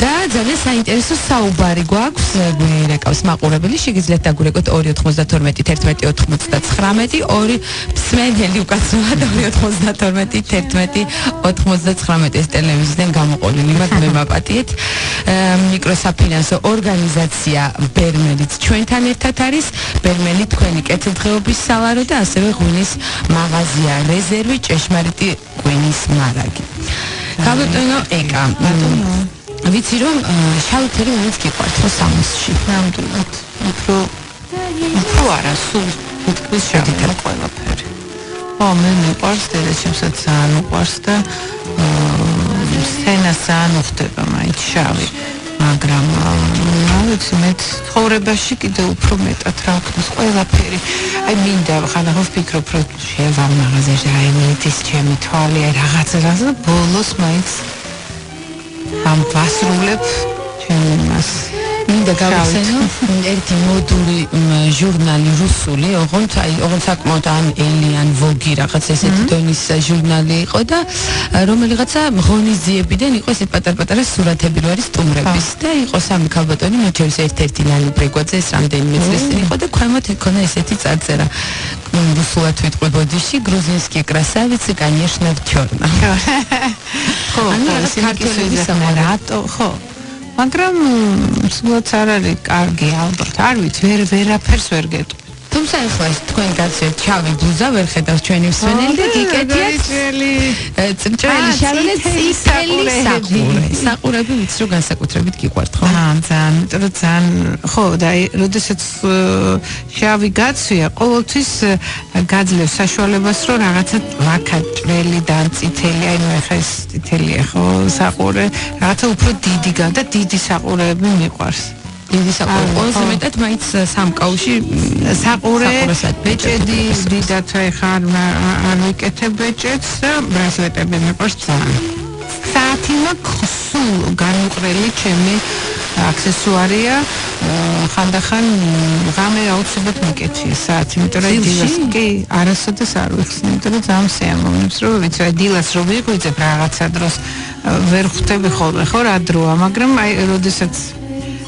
და ძალიან საინტერესო საუბარი გვაქვს გვერეკავს მაყურებელი შეგიძლიათ დაგურეკოთ 292-11-99 2 მსმენელი უკაცრავად 292-11-99 ეს ტელევიზიიდან გამოყოლილი მაგ მე მაპატიეთ მიკროსაფინანსო ორგანიზაცია ბერმელიც ჩვენთან ერთად არის ბერმელი თქვენი კეთილდღეობის სალარო და ასევე ღვინის მაღაზია რეზერვი ჭეშმარიტი ღვინის მარაგი. ქალბატონო ეკა ვიცი რომ შავი ფერი მაინც გიყვართ ხო სამოსში ნამდვილად უფრო არა სულ უკვის შევიდა ყველაფერი. მე მიყვარს დედაჩემსაც ძალიან უყვარს და სცენას ძალიან უხდება მაინც შავი. მაგრამ ვიცი მე ცხოვრებაში კიდე უფრო მეტად რა ვქნას ყველაფერი. მინდა ხანახო ვფიქრობ რომ შევამ მაღაზიაში იმედის ჩემი თვალი რაღაცა ბოლოს მაინც ამ ვასრულებ ჩემი მას მინდა გავხსენო ერთი მოდული ჟურნალი რუსული ოღონდ საკმაოდ ან ელიან ვოგი რაღაც ესეთი დონის ჟურნალი იყო და რომელიღაცა ღონისძიებიდან იყო ეს პატარ-პატარა სურათები რო არის სტუმრების და იყო სამი ქალბატონი მათ შორის ერთ-ერთი ლალი ბრეგვაძე ეს რამდენიმე წლის წინ იყო და ქვემოთ იქონა ესეთი წარწერა რუსულად ვიტყვი ბოდიში გრუზინსკი კრასავიცი კანიეშნა ჩორნა. ხო, ანუ ქართული სამარატო ხო მაგრამ სულაც არ არის კარგი ალბათ არ ვიცი ვერაფერს ვერ გეტყვი თუმცა ახლა თქვენ გაცეთ ჩავი ბლუზა ვერ ხედავს ჩვენი მსმენელი და გიკეთიათ წრეწრელი შავი წითელი საყურები ვიცი რომ განსაკუთრებით გიყვართ ხო? ძალიან, იმიტომ რომ ძალიან ხო და როდესაც შავი გაცვია, ყოველთვის გაძლევს საშუალებას რომ რაღაცა ლაქა ჭრელი და წითელი, აი ნუ ახლა ეს წითელია ხო საყურე, რაღაცა უფრო დიდი და დიდი საყურეები მიყვარს. დიდი საყურე ყველაზე მეტად მაინც სამკაუში საყურე ბეჭედი დიდად ხა არ ვიკეთებ ბეჭედს და ბრაზლეტები მიყვარს ძალიან საათი მაქვს სულ განუყრელი ჩემი აქსესუარია ხანდახან ღამე აუცილებლად მიკეთია საათი იმიტომ რომ დილას კი არასოდეს არ ვიხსნი იმიტომ რომ ძალიან სიამოვნებს რომ ვიცი აი დილას რომ ვიღვიძებ რაღაცა დროს ვერ ხვდები ხოლმე ხო რა დროა მაგრამ აი როდესაც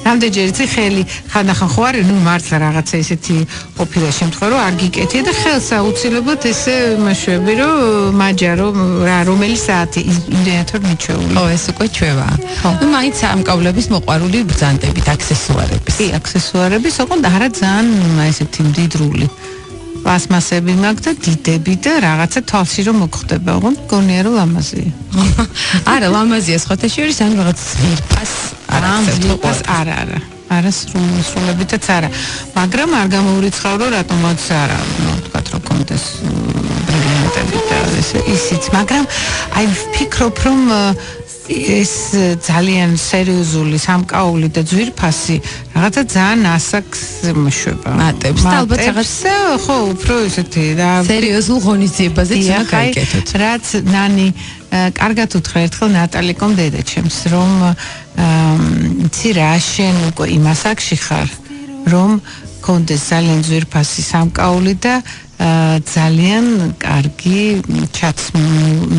რამდენჯერ იცი ხელი ხანდახან ხო არის ნუ მართლა რაღაცა ისეთი ყოფილა შემთხვევა რომ არ გიკეთია და ხელს აუცილებლად ესე მაშვები რომ მაჯარო რა რომელი საათი იმდენად რომ მიჩვეული ხო ეს უკვე ჩვევაა ნუ მაინც სამკავლების მოყვარული ბრძანდებით აქსესუარების კი აქსესუარების ოღონდ არა ძალიან ესეთი მდიდრული პლასმასები მაქვს და დიდები და რაღაცა თვალში რომ მოხდება ოღონდ გონია რომ ლამაზია არა ლამაზია სხვათა შორის ან რაღაც ძვირფას არა სრულებითაც არა მაგრამ არ გამოურიცხავ რომ რატომაც არა თქვა რომ კონდეს ბრილიანტები და ისიც მაგრამ აი ვფიქრობ რომ ეს ძალიან სერიოზული სამკაული და ძვირფასი რაღაცა ძალიან ასაკს მოშვება მატებს და ალბათ რაღაც ხო უფრო ისეთი რა სერიოზულ ღონისძიებაზე უნდა გაიკეთოთ რაც ნანი კარგად უთხრა ერთხელ ნატალიკომ დედაჩემს რომ იცი რა შენ უკვე იმ ასაკში ხარ რომ კონდეს ძალიან ძვირფასი სამკაული და ძალიან კარგი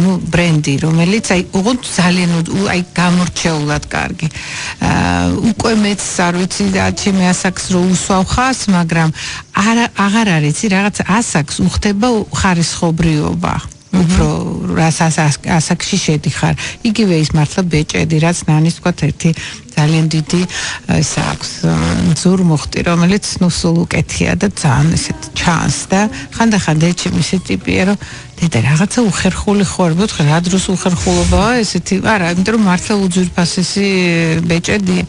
ნუ ბრენდი რომელიც აი უღონდ ძალიან აი გამორჩეულად კარგი უკვე მეც არ ვიცი და ჩემი ასაკს რო უსვავ ხას მაგრამ აღარ არის რაღაც ასაკს უხდება ხარისხობრიობა უფრო ასაკში შედიხარ იგივე ის მართლა ბეჭედი რაც ნანის თქვა ერთი ძალიან დიდი ეს აქვს ზურმუხტი რომელიც ნუ სულ უკეთია და ძალიან ესეთ ჩანს და ხანდახან დეჩემ ისე ტიპია რომ დედა რაღაცა უხერხული ხარ ბოთხე რა დროს უხერხულობაა ესეთი არა იმიტომ რომ მართლა უძვირფასესი ბეჭედია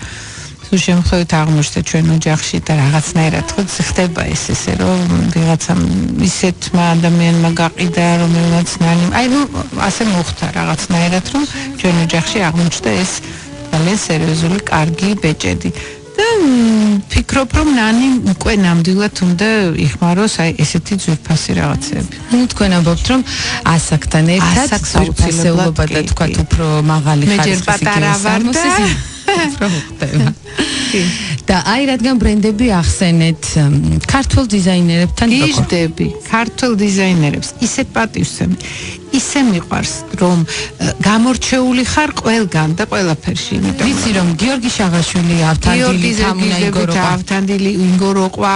თუ შემთხვევით აღმოჩნდა ჩვენ ოჯახში და რაღაცნაირად ხო ხდება ესე რომ ვიღაცამ ისეთმა ადამიანმა გაყიდა რომელმაც ნანი აი ნუ ასე მოხდა რაღაცნაირად რომ ჩვენ ოჯახში აღმოჩნდა ეს ძალიან სერიოზული კარგი ბეჭედი და ფიქრობ რომ ნანი უკვე ნამდვილად უნდა იხმაროს აი ესეთი ძვირფასი რაღაცები ნუ თქვენ ამბობთ რომ ასაკთან ერთად ძვირფასეულობა და თქვა უფრო მაღალი ხარისხის და აი რადგან ბრენდები ახსენეთ ქართულ დიზაინერებთან გიждები ქართულ დიზაინერებს ისე პატივსემ ისე მიყვარს რომ გამორჩეული ხარ ყველგან და ყველაფერში იმიტომ ვიცი რომ გიორგი შაღაშვილი ავთანდილი ინგოროყვა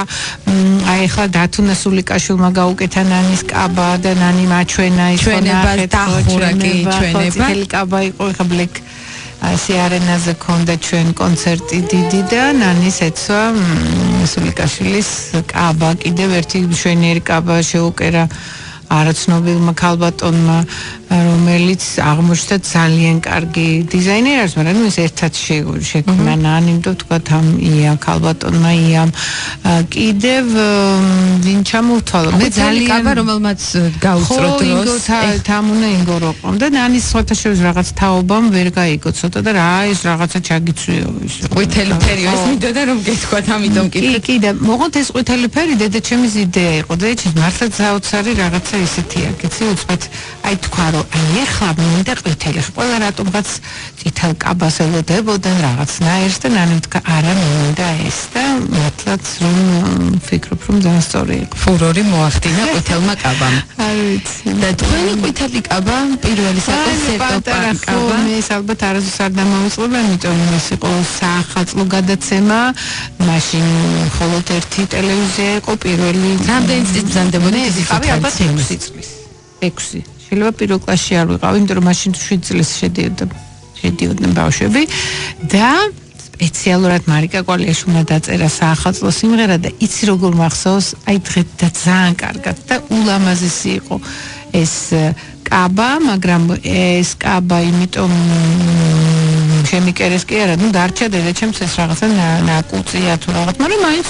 აი ახლა დათუნა სულიკაშვილმა გაუკეთა ნანის კაბა და ნანი მაჩვენა ჩვენება დახურა კი ჩვენება კაბა იყო ახლა ბლეკ ასე არენაზე ქონდა ჩვენ კონცერტი დიდი და ნანის ეცვა სულიკაშვილის კაბა კიდევ ერთი შვენიერი კაბა შეუკერა არაცნობილმა ქალბატონმა რომელიც აღმოჩნდა ძალიან კარგი დიზაინერი არის მაგრამ ეს ერთად შექმნა ნანი და თქვა ამ ია ქალბატონმა იამ კიდევ ვინ ჩამოვთვალო მე ძალიან კაბა რომელმაც გაუწრო დროს თამუნა ინგოროყომ და ნანის სხვათა შორის რაღაც თაობამ ვერ გაიგო ცოტა და რა ეს რაღაცა ჩაგიწვიო ის ყვითელი ფერი ეს მინდოდა რომ გეთქვათ ამიტომ კი და მოღოთ ეს ყვითელი ფერი დედაჩემის იდეა იყო დედაჩემ მართლა საოცარი რაღაცა ისეთია კიცი უცბად აი თქვა რომ აი ახლა მინდა ყვითელი ყველა რატომღაც წითელ კაბას ელოდებოდნენ რაღაცნაირს და ნანი თქვა არა მინდა ეს და მართლაც რომ ვფიქრობ რომ ძალიან სწორი იყო ფურორი მოახდინა ყვითელმა კაბამ არ ვიცი და თქვენი ყვითელი კაბა პირველი საკონცერტო კაბა ეს ალბათ არასდროს არ დამოვიწყდება იმიტომ რომ ეს იყო საახალწლო გადაცემა მაშინ მხოლოდ ერთი ტელევიზია იყო პირველი რამდენი წლის ბრძანდებოდა ეს ალბათ 6 წლის 6 შეიძლება პირველ კლასში არ ვიყავი, იმიტომ რომ მაშინ 7 წლის შედიოდნენ ბავშვები და სპეციალურად მარიკა კვალიაშვილმა დაწერა საახალწლო სიმღერა და იცი როგორ მახსოვს, აი დღეს და ძალიან კარგად და ულამაზესი იყო ეს კაბა, მაგრამ ეს კაბა იმიტომ შემიკერეს კი არა, დარჩა დედაჩემს ეს რაღაცა ნაკუწია თუ რაღაც, მაგრამ მაინც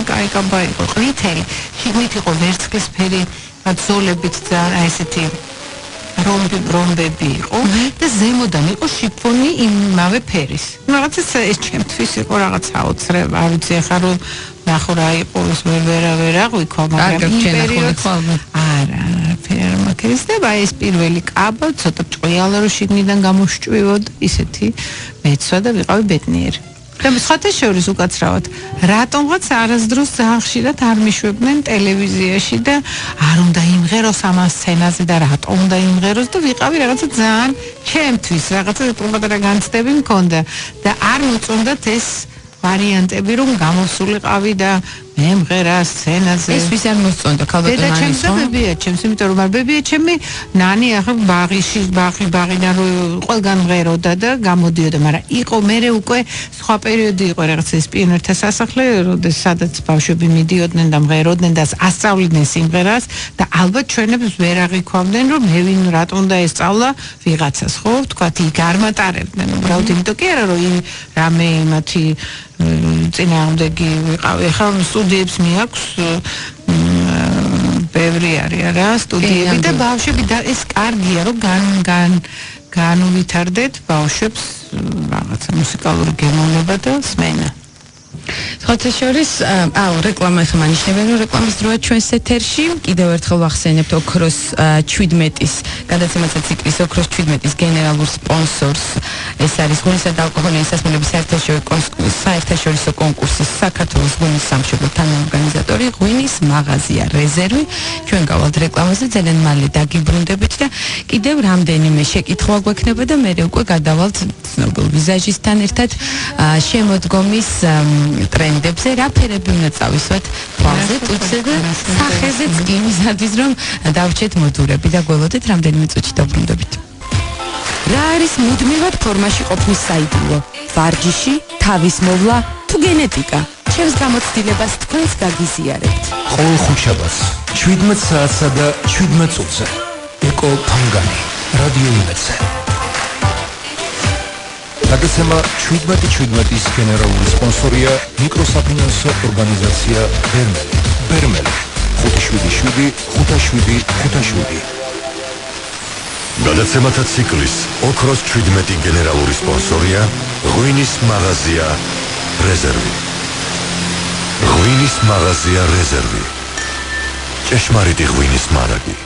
კაი კაბა იყო, ყვითელი, შიგნით იყო ვერცხლისფერი ზოლებით ძალიან ესეთი რომბები იყო და ზემოდან იყო შიფონი იმავე ფერის. რაღაცა ეს ჩემთვის იყო რაღაც აოცრება, არ ვიცი ახლა რომ ნახო რა იყო ეს ვერა ღვიქვა, მაგრამ იმ პერიოდს არა, ფერმაკერის და ეს პირველი კაბა ცოტა ჭყიალა რომ შიგნიდან გამოსჭვივოდ, ისეთი მეცვა და ვიყავი ბედნიერი. და სხვათა შორის უკაცრავად რატომღაც არასდროს ძალიან ხშირად არ მიშვებდნენ ტელევიზიაში და არ უნდა იმღეროს ამ სცენაზე და რატომ უნდა იმღეროს და ვიყავი რაღაცა ძალიან ჩემთვის რაღაცა პატარა განცდები მქონდა და არ მოწონდათ ეს ვარიანტები რომ გამოსულიყავი და მემღერა სცენაზე ეს ვის არ მოსწონდა ქალბატონი ჩემს ბებიაჩემს იმიტომ რომ არ ბებიაჩემი ნანი ახლა ბაღიდან რომ ყველგან მღეროდა და გამოდიოდა მაგრამ იყო მერე უკვე სხვა პერიოდი იყო რაღაცა ეს პიონერთა სასახლე სადაც ბავშვები მიდიოდნენ და მღეროდნენ და ასწავლიდნენ სიმღერას და ალბათ ჩვენებს ვერ აღიქვამდნენ რომ მე ვინ რატომ და ესწავლა ვიღაცას ხო თქვათ იქ არ მატარებდნენ უბრალოდ იმიტომ კი არა რომ რამე მათი წინააღმდეგი ვიყავი ახლა სტუდიებს მიაქვს ბევრი არის რა სტუდიები და ბავშვები და ეს კარგია რომ განუვითარდეთ ბავშვებს რაღაცა მუსიკალური გემოვნება და სმენა ხოთა შორის რეკლამა ხმა ნიშნებენ რომ რეკლამის დროა ჩვენს ეთერში კიდევ ერთხელ ვახსენებთ ოქროს 17-ის გადაცემათა ციკლის ოქროს 17-ის გენერალურ სპონსორს ეს არის ღვინისა და ალკოჰოლიანი სასმელების საერთაშორისო კონკურსის საქართველოს ღვინის სამშობლო თანაორგანიზატორი ღვინის მაღაზია რეზერვი ჩვენ გავალთ რეკლამაზე ძალიან მალე დაგიბრუნდებით და კიდევ რამდენიმე შეკითხვა გვექნება და მე უკვე გადავალთ ცნობილ ვიზაჟისტთან ერთად შემოდგომის ტრენდებზე რა ფერები უნდა წავისვათ თვალზე, ტუცზე და სახეზეც იმისათვის რომ დავჭეთ მოდურები და გველოდეთ რამდენიმე წუთში დაბრუნდებით. რა არის მუდმივად ფორმაში ყოფნის საიდუმლო? ვარჯიში, თავის მოვლა თუ გენეტიკა? ჩემს გამოცდილებას თქვენს გაგიზიარებთ. ყოველ ხუთშაბათს 17 საათსა და 17 წუთზე ეკო ფანგანი რადიო იმედზე. გადაცემა 17-17-ის გენერალური სპონსორია მიკროსაფინანსო ორგანიზაცია ბერმელი 577-577. გადაცემათა ციკლის ოქროს 17 გენერალური სპონსორია ღვინის მაღაზია რეზერვი. ღვინის მაღაზია რეზერვი. ჭეშმარიტი ღვინის მარაგი.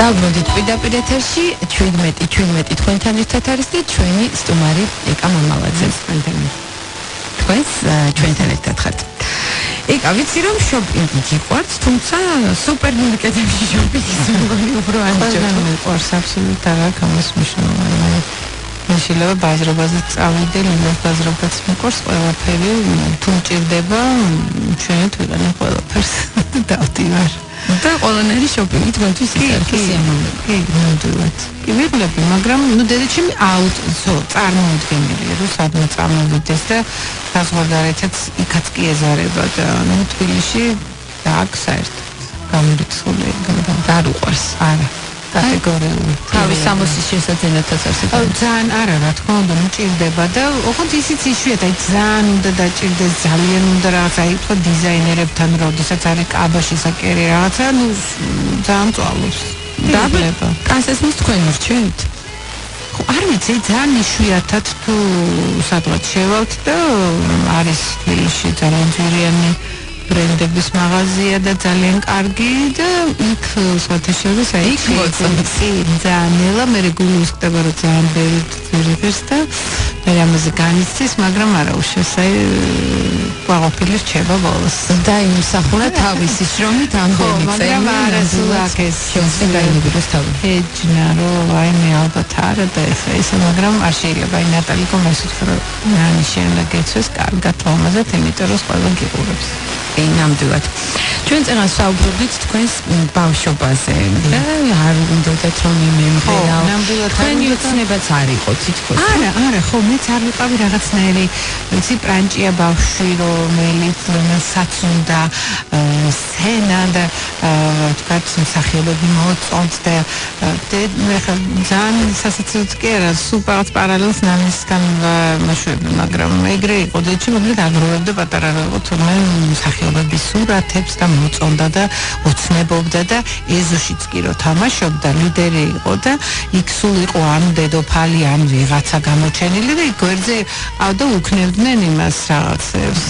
დაბრუნდით პირდაპირ ეთერში 17 თქვენთან ერთად არის და ჩვენი სტუმარი ეკა მამალაძე თქვენს ჩვენთან ერთად ხართ. ეკა ვიცი რომ შოპინგი გიყვართ, თუმცა სუპერმარკეტებში შოპინგის მოგონი უფრო ანიჭებთ. მიყვარს აბსოლუტურად არ გამოს მნიშვნელოვანი. შეიძლება ბაზრობაზე წავიდე, ლინოს ბაზრობაც მიყვარს ყველაფერი, თუ მჭირდება ჩვენით ვიყენებ ყველაფერს დავდივარ. და ყველანაირი შოპინგი თქვენთვის იქნება სიამოვნებაა. კი, ნამდვილად. კი, ვიღლები, მაგრამ დედაჩემი წარმოუდგენელია, რომ სადღაც წარმოვიდეს და საზღვარგარეთაც იქაც კი ეზარება და თბილისში და აქ საერთოდ გამორიცხული არ უყვარს. არა. კატეგორიული. თავის სამოსის შესაძლებლობაც არსებობს. ძალიან არა, რა თქმა უნდა, მჭირდება და ოღონდ ისიც იშვიათად, ძალიან უნდა დაჭირდეს, ძალიან უნდა რაღაცა ითქვა დიზაინერებთან, როდესაც არის კაბაში საკერი რაღაცა, ძალიან წვალობს. დაბლება. კანსესმის თქვენ მორჩენთ? არ ვიცი, ძალიან იშვიათად თუ სადღაც შევალთ და არის თბილისში ძალიან ძვირიანი ბრენდების მაღაზია და ძალიან კარგი და იქ სხვათა შორის აი იქ მოწონს ძალიან ნელა მე გულს ხდება რომ ძალიან ბევრი და მე ამაზე განიცდის მაგრამ არა უშავს აი ყველაფერი რჩება ბოლოს და იმსახურა თავისი შრომით ამდენი წელი მაგრამ არა სულაკეს შევსეგაინებოს თავი ეჯნა რომ აი მე ალბათ არა და ეხლა ისე მაგრამ არ შეიძლება აი ნატალიკო მესუთხე რომ რანი შეიძლება გეცეს კარგად თომაზე იმიტომ რომ ყველა გიყურებს ნამდვილად. ჩვენ წეგანს საუბრობდით თქვენს ბავშვობაზე და არ უნდათ რომ იმემღერაო თქვენი უცნებაც არ იყო თითქოს არა ხო მეც არ ვიყავი რაღაცნაირი ვიცი პრანჭია ბავშვი რომელიც საცუნდა სცენა და თქვათ მსახიობები მოწონთ და ძალიან სასაცილოც კი არა სუპერად პარალელს ნამისგან მაშვები მაგრამ ეგრე იყო და ეჩი მაგრამ აგროვებდა პატარა იყო თუმცა მსახიობების სურათებს და მოწონდა და ოცნებობდა და ეზოშიც კი რო თამაშობდა ლიდერი იყო და იქ სულ იყო ან დედოფალი ან ვიღაცა გამოჩენილი და იქ გვერდზე ავდა უქნევდნენ იმას რაღაცებს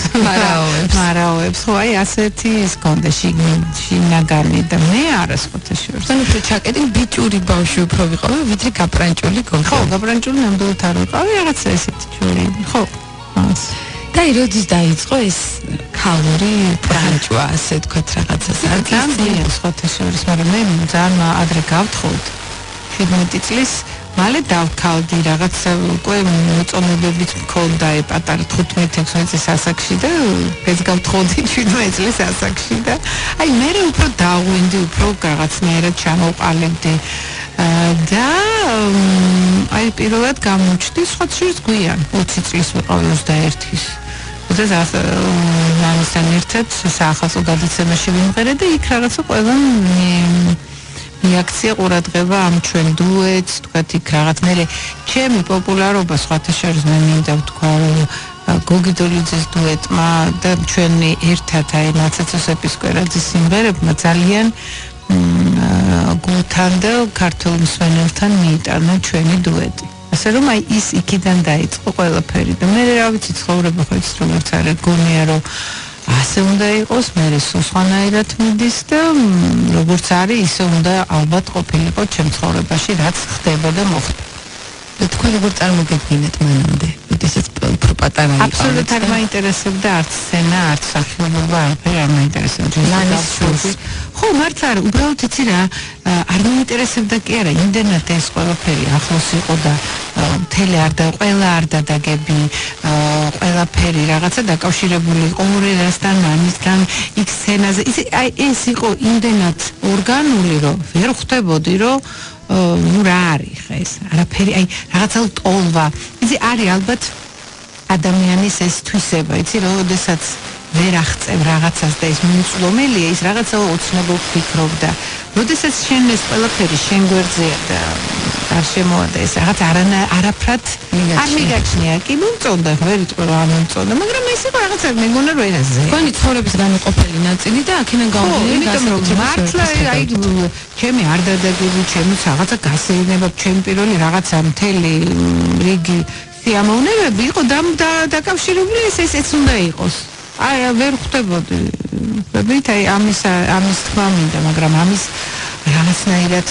მარაოებს ხო აი ასეთი ის კონდა შინაგანი და მე არა სპორტაშორს ანუ თუ ჩაკეტი ბიჭური ბავშვი უფრო ვიყავი ვიდრე გაპრანჭული გოგო ხო გაპრანჭული ნამდვილად არ ვიყავი რაღაცა ესეთი ჯური ხო და როდის დაიწყო ეს ქალური პრანჭვა ასე თქვათ რაღაცას არ გამდია სპორტაშორს მაგრამ მე ძალიან ადრე გავთხოვთ 17 წლის მალე დავქალდი რაღაცა უკვე მოწონებებით მქონდა პატარა 15-16 წლის ასაკში და ეს გავთხოვდი 17 წლის ასაკში და აი მე უფრო დავვინდი უფრო რაღაცნაირად ჩამოვყალებდი და აი პირველად გამოჩდი სხვათვის გვიან 20 წლის ვიყავი 21-ის და ნამისთან ერთად საახალწლო გადაცემაში ვიმღერე და იქ რაღაცა ყველა რეაქცია ყურადღება ამ ჩვენ დუეტს თქვათ იქ რაღაც მე ჩემი პოპულარობა სხვათა შორის მე მინდა ვთქვა გოგი დოლიძეს დუეტმა და ჩვენი ერთად აი ნაცაცოსების კვერაძის სიმღერებმა ძალიან გულთან და ქართულ მსმენელთან მიიტანა ჩვენი დუეტი ასე რომ აი ის იქიდან დაიწყო ყველაფერი და მე რა ვიცი ცხოვრება ხო ის როგორც არის გონია რომ ასე უნდა იყოს მე სხვანაირად მიდის და როგორც არის ისე უნდა ალბათ ყოფილიყო ჩემ ცხოვრებაში რაც ხდება და მოხდა და თქვენ როგორ წარმოგედგინეთ მანამდე როდესაც უფრო პატარა იყავით აბსოლუტურად არ მაინტერესებდა არც სცენა არც სახიობობა არაფერი არ მაინტერესებდა ლანის შულს ხო მართლა არა უბრალოდ იცი რა არ მაინტერესებდა კი არა იმდენად ეს ყველაფერი ახლოს იყო და მთელი ყველა არ დადაგები ყველაფერი რაღაცა დაკავშირებული იყო ორერასთან მამისგან იქ სცენაზე აი ეს იყო იმდენად ორგანული რომ ვერ ხვდებოდი რომ ну რა არის ხა ეს არაფერი აი რაღაცა ტოლვა იცი არის ალბათ ადამიანის ეს თვისება იცი როდესაც ვერ აღწევ რაღაცას და ეს მიწლომელია ის რაღაცა ოცნებობ ფიქრობდა როდესაც შენ ეს ყველაფერი შენ გვერდზეა და არ შემოადა ეს რაღაც არაფრად არ მიგაჩნია კი მომწონდა ვერ იტყვი რომ არ მომწონდა მაგრამ ეს იყო რაღაცა მეგონა რომ ერაზე თქვენი ცხოვრების განუყოფელი ნაწილი და აქედან გამომდინარე იმიტომ რომ მართლა აი ჩემი არ დადაგები ჩემი რაღაცა გასეირნება ჩემი პირველი რაღაცა მთელი რიგი სიამოვნებები იყო დაკავშირებული ეს უნდა იყოს აი ვერ ხვდებოდი ვებით აი ამის თქმა მინდა მაგრამ ამის რაღაცნაირად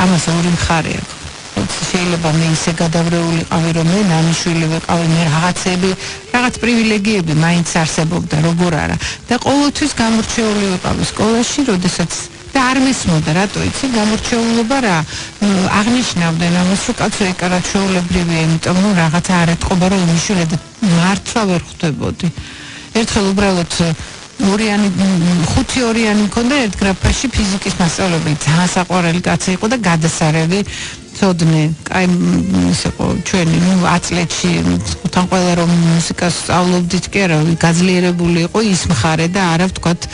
ამას ორი მხარე აქვს შეიძლება მე ისე გადავრეულიყავი რომ მე ნამიშვილი ვიყავი მე რაღაც პრივილეგიები მაინც არსებობდა როგორ არა და ყოველთვის გამორჩეული ვიყავი სკოლაში როდესაც და არ მესმოდა რატო იცი გამორჩეულობა რა აღნიშნავდნენ ამას რომ კაცო ეკარა ჩვეულებრივია იმიტომ რომ რაღაცა არ ეთყობა რომ იმიშვილი და მართლა ვერ ხვდებოდი ერთხელ უბრალოდ ხუთი ორიანი მქონდა ერთ გრაფაში ფიზიკის მასწავლებელი ძალიან საყვარელი კაცი იყო და გადასარევი ცოდნე კაი ისე ყო ჩვენი აწლეთში თან ყველა რომ მუსიკას სწავლობდით კი არა გაძლიერებული იყო ის მხარე და არა ვთქვათ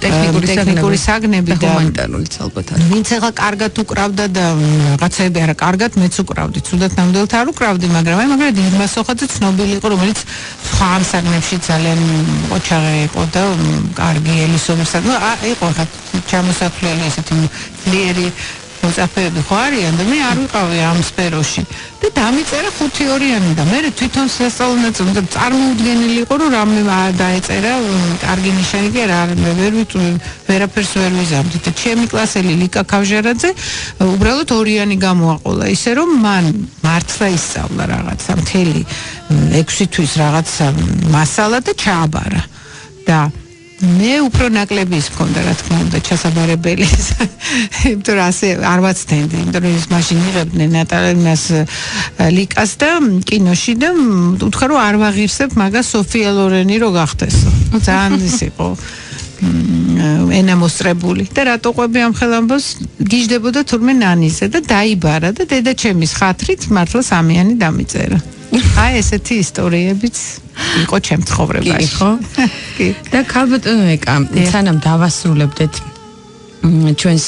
ტექნიკური საგნები და ჰუმანიტარულიც ალბათ არის ვინც ახლა კარგად უკრავდა და რაღაცები არა კარგად მეც უკრავდი ცუდად ნამდვილად არ უკრავდი მაგრამ აი მაგრამ დირმა სოხაძე ცნობილი იყო რომელიც სხვა ამ საგნებში ძალიან ოჩაღე იყო და კარგი ელისობრსად იყო ხა ჩამოსახლელი ესეთი ძლიერი მოწაფეები ხო არიან და მე არ ვიყავი ამ სფეროში და დამიწერა ხუთი ორიანი და მე თვითონ სასწავლო ნაწილი და წარმოუდგენელი იყო რომ რამე დაეწერა კარგი ნიშანი კი არა ვერ ვერაფერს ვერ ვიზამდი და ჩემი კლასელი ლიკა ქავჟარაძე უბრალოდ ორიანი გამოაყოლა ისე რომ მან მართლა ისწავლა რაღაცა მთელი 6 თვის რაღაცა მასალა და ჩააბარა და მე უფრო ნაკლები ის მქონდა რა თქმა უნდა ჩასაბარებელი იმიტომ რომ ასე არ ვაცდენდი იმიტომ რომ ის მაშინ იღებდნენ ნატალინას ლიკას და კინოში და უთხრა რომ არ ვაღირსებ მაგას სოფია ლორენი რო გახდესო ძალიან ის იყო ენა მოსწრებული და რატო ყვები ამ ხელამბოს გიждდებოდა თურმე ნანიზე და დაიბარა და დედაჩემის ხათრით მართლა სამიანი დამიწერა. აი ესეთი ისტორიებიც იყო ჩემ ცხოვრებაში. ხო? კი. და ქალბატონო ეკა, სანამ დავასრულებდეთ ჩვენს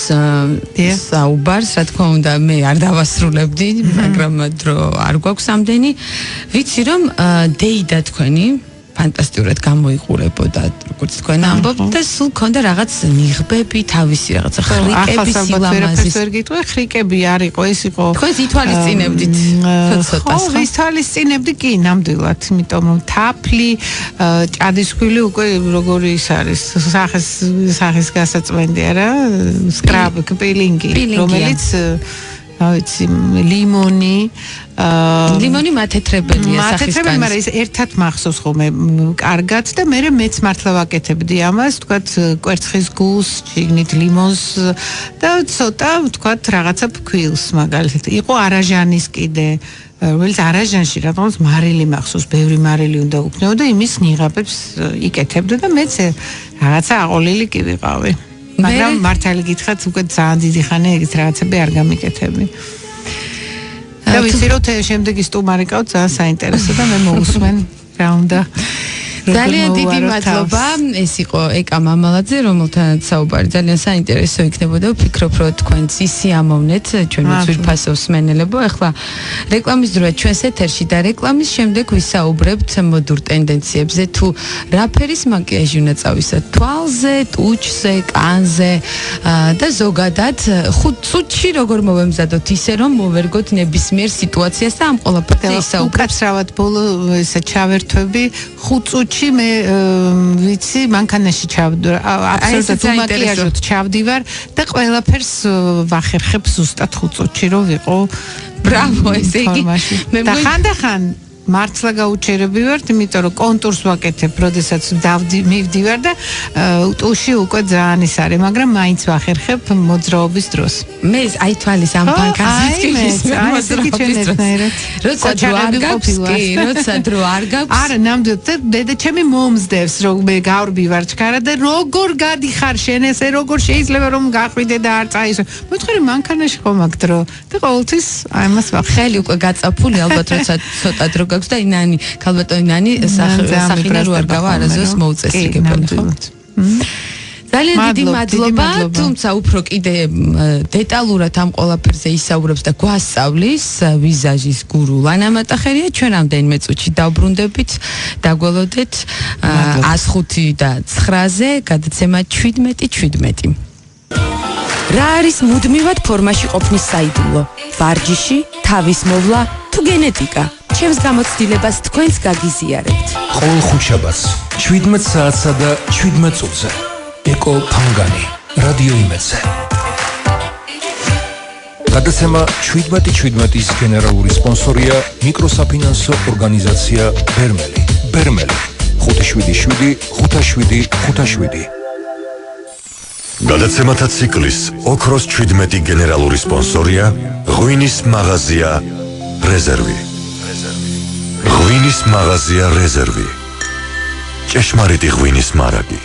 საუბარს, რა თქმა უნდა, მე არ დავასრულებდი, მაგრამ დრო არ გვაქვს ამდენი. ვიცი რომ დეიდა თქვენი ფანტასტიკურად გამოიყურებოდა, როგორც თქვენ ამბობთ და სულ ქონდა რაღაც ნიღბები, თავისი რაღაცა ხრიკები, სილამაზის. ვერ გიტყვი, ხრიკები არ იყო, ეს იყო. თქვენ ითვალისწინებდით ცოტას. ხო, ითვალისწინებდი კი, ნამდვილად, იმიტომ რომ თაფლი, ჭადისქვილი უკვე როგორი ის არის, სახის გასაწმენდია რა, სკრაბ, პილინგი, რომელიც ვიცი, ლიმონი მათეთრებელია სახის კანის. მაგრამ ის ერთად მახსოვს ხოლმე კარგად და მე მეც მართლა ვაკეთებდი ამას, თქვათ კვერცხის გულს, შიგნით ლიმონს და ცოტა თქვათ რაღაცა ფქვილს მაგალითად. იყო არაჟანის კიდე, რომელიც არაჟანში რატომაც მარილი მახსოვს, ბევრი მარილი უნდა უქნეო და იმის ნიღაბებს იკეთებდა და მეც რაღაცა აყოლილი კი ვიყავი. მაგრამ მართალი გითხრათ, უკვე ძალიან დიდი ხანია ეგეთ რაღაცები არ გამიკეთები. და ვიცი რომ შემდეგი სტუმარი ყავთ ძალიან საინტერესო და მე მოусმენ რა უნდა. ძალიან დიდი მადლობა. ეს იყო ეკა მამალაძე, რომელთანაც საუბარი ძალიან საინტერესო იქნებოდა. ვფიქრობ, რომ თქვენც ისიამოვნეთ ჩვენ ძვირფასო მსმენელებო. ახლა რეკლამის დროა ჩვენს ეთერში და რეკლამის შემდეგ ვისაუბრებთ მოდურ ტენდენციებზე. თუ რა ფერის მაკიაჟი უნდა წავისოთ თვალზე, ტუჩზე, კანზე და ზოგადად 5 წუთში როგორ მოვემზადოთ ისე რომ მოვერგოთ ნებისმიერ სიტუაციას და ამ ყველაფერზე ვისაუბრებთ. უკაცრავად ბოლო ესა ჩავერთვები 5 წუთში მე ვიცი მანქანაში ჩავდივარ, აბსოლუტურად უმაკიაჟოდ ჩავდივარ და ყველაფერს ვახერხებ ზუსტად 5 წუთში რომ ვიყო. ბრავო, ესე იგი და ხანდახან მართლა გაუჩერები ვარ, იმიტომ რომ კონტურს ვაკეთებ, როდესაც მივდივარ და ტუში უკვე ძალიან ის არის, მაგრამ მაინც ვახერხებ მოძრაობის დროს. მე აი თვალის ამ ბანკაზეც კი მოძრაობის დროს. როცა დრო არ გაქვს, როცა დრო არ გაქვს. არა, ნამდვილად დედა ჩემი მომზდევს, რომ მე გავრბივარ ჩქარა და როგორ გადიხარ შენ ესე, როგორ შეიძლება რომ გახვიდე და არ წაისო. მოთხარი მანქანაში ხომ აქ დრო და ყოველთვის აი მას ვახერხებ. ხელი უკვე გაწაფული, ალბათ როცა ცოტა დრო გაქვს და ინანი ქალბატონი ნანი სახინა რო არ გავა არაზოს მოუწესრიგებელი ხო? ძალიან დიდი მადლობა, თუმცა უფრო კიდე დეტალურად ამ ყველაფერზე ისაუბრებს და გვასწავლის ვიზაჟის გურუ ლანა მატახერია. ჩვენ რამდენიმე წუთში დავბრუნდებით, დაგველოდეთ 105 და 9-ზე გადაცემა 17-17. რა არის მუდმივად ფორმაში ყოფნის საიდუმლო? ვარჯიში, თავის მოვლა თუ გენეტიკა? ჩემს გამოცდილებას თქვენს გაგიზიარებთ. ყოველ ხუთშაბათს 17 საათსა და 17 წუთზე. ეკო ფანგანი, რადიო იმედზე. გადაცემა 17-17-ის გენერალური სპონსორია მიკროსაფინანსო ორგანიზაცია ბერმელი. ბერმელი 577-57-57. გადაცემათა ციკლის ოქროს 17 გენერალური სპონსორია ღვინის მაღაზია რეზერვი. ღვინის მაღაზია რეზერვი. ჭეშმარიტი ღვინის მარაგი.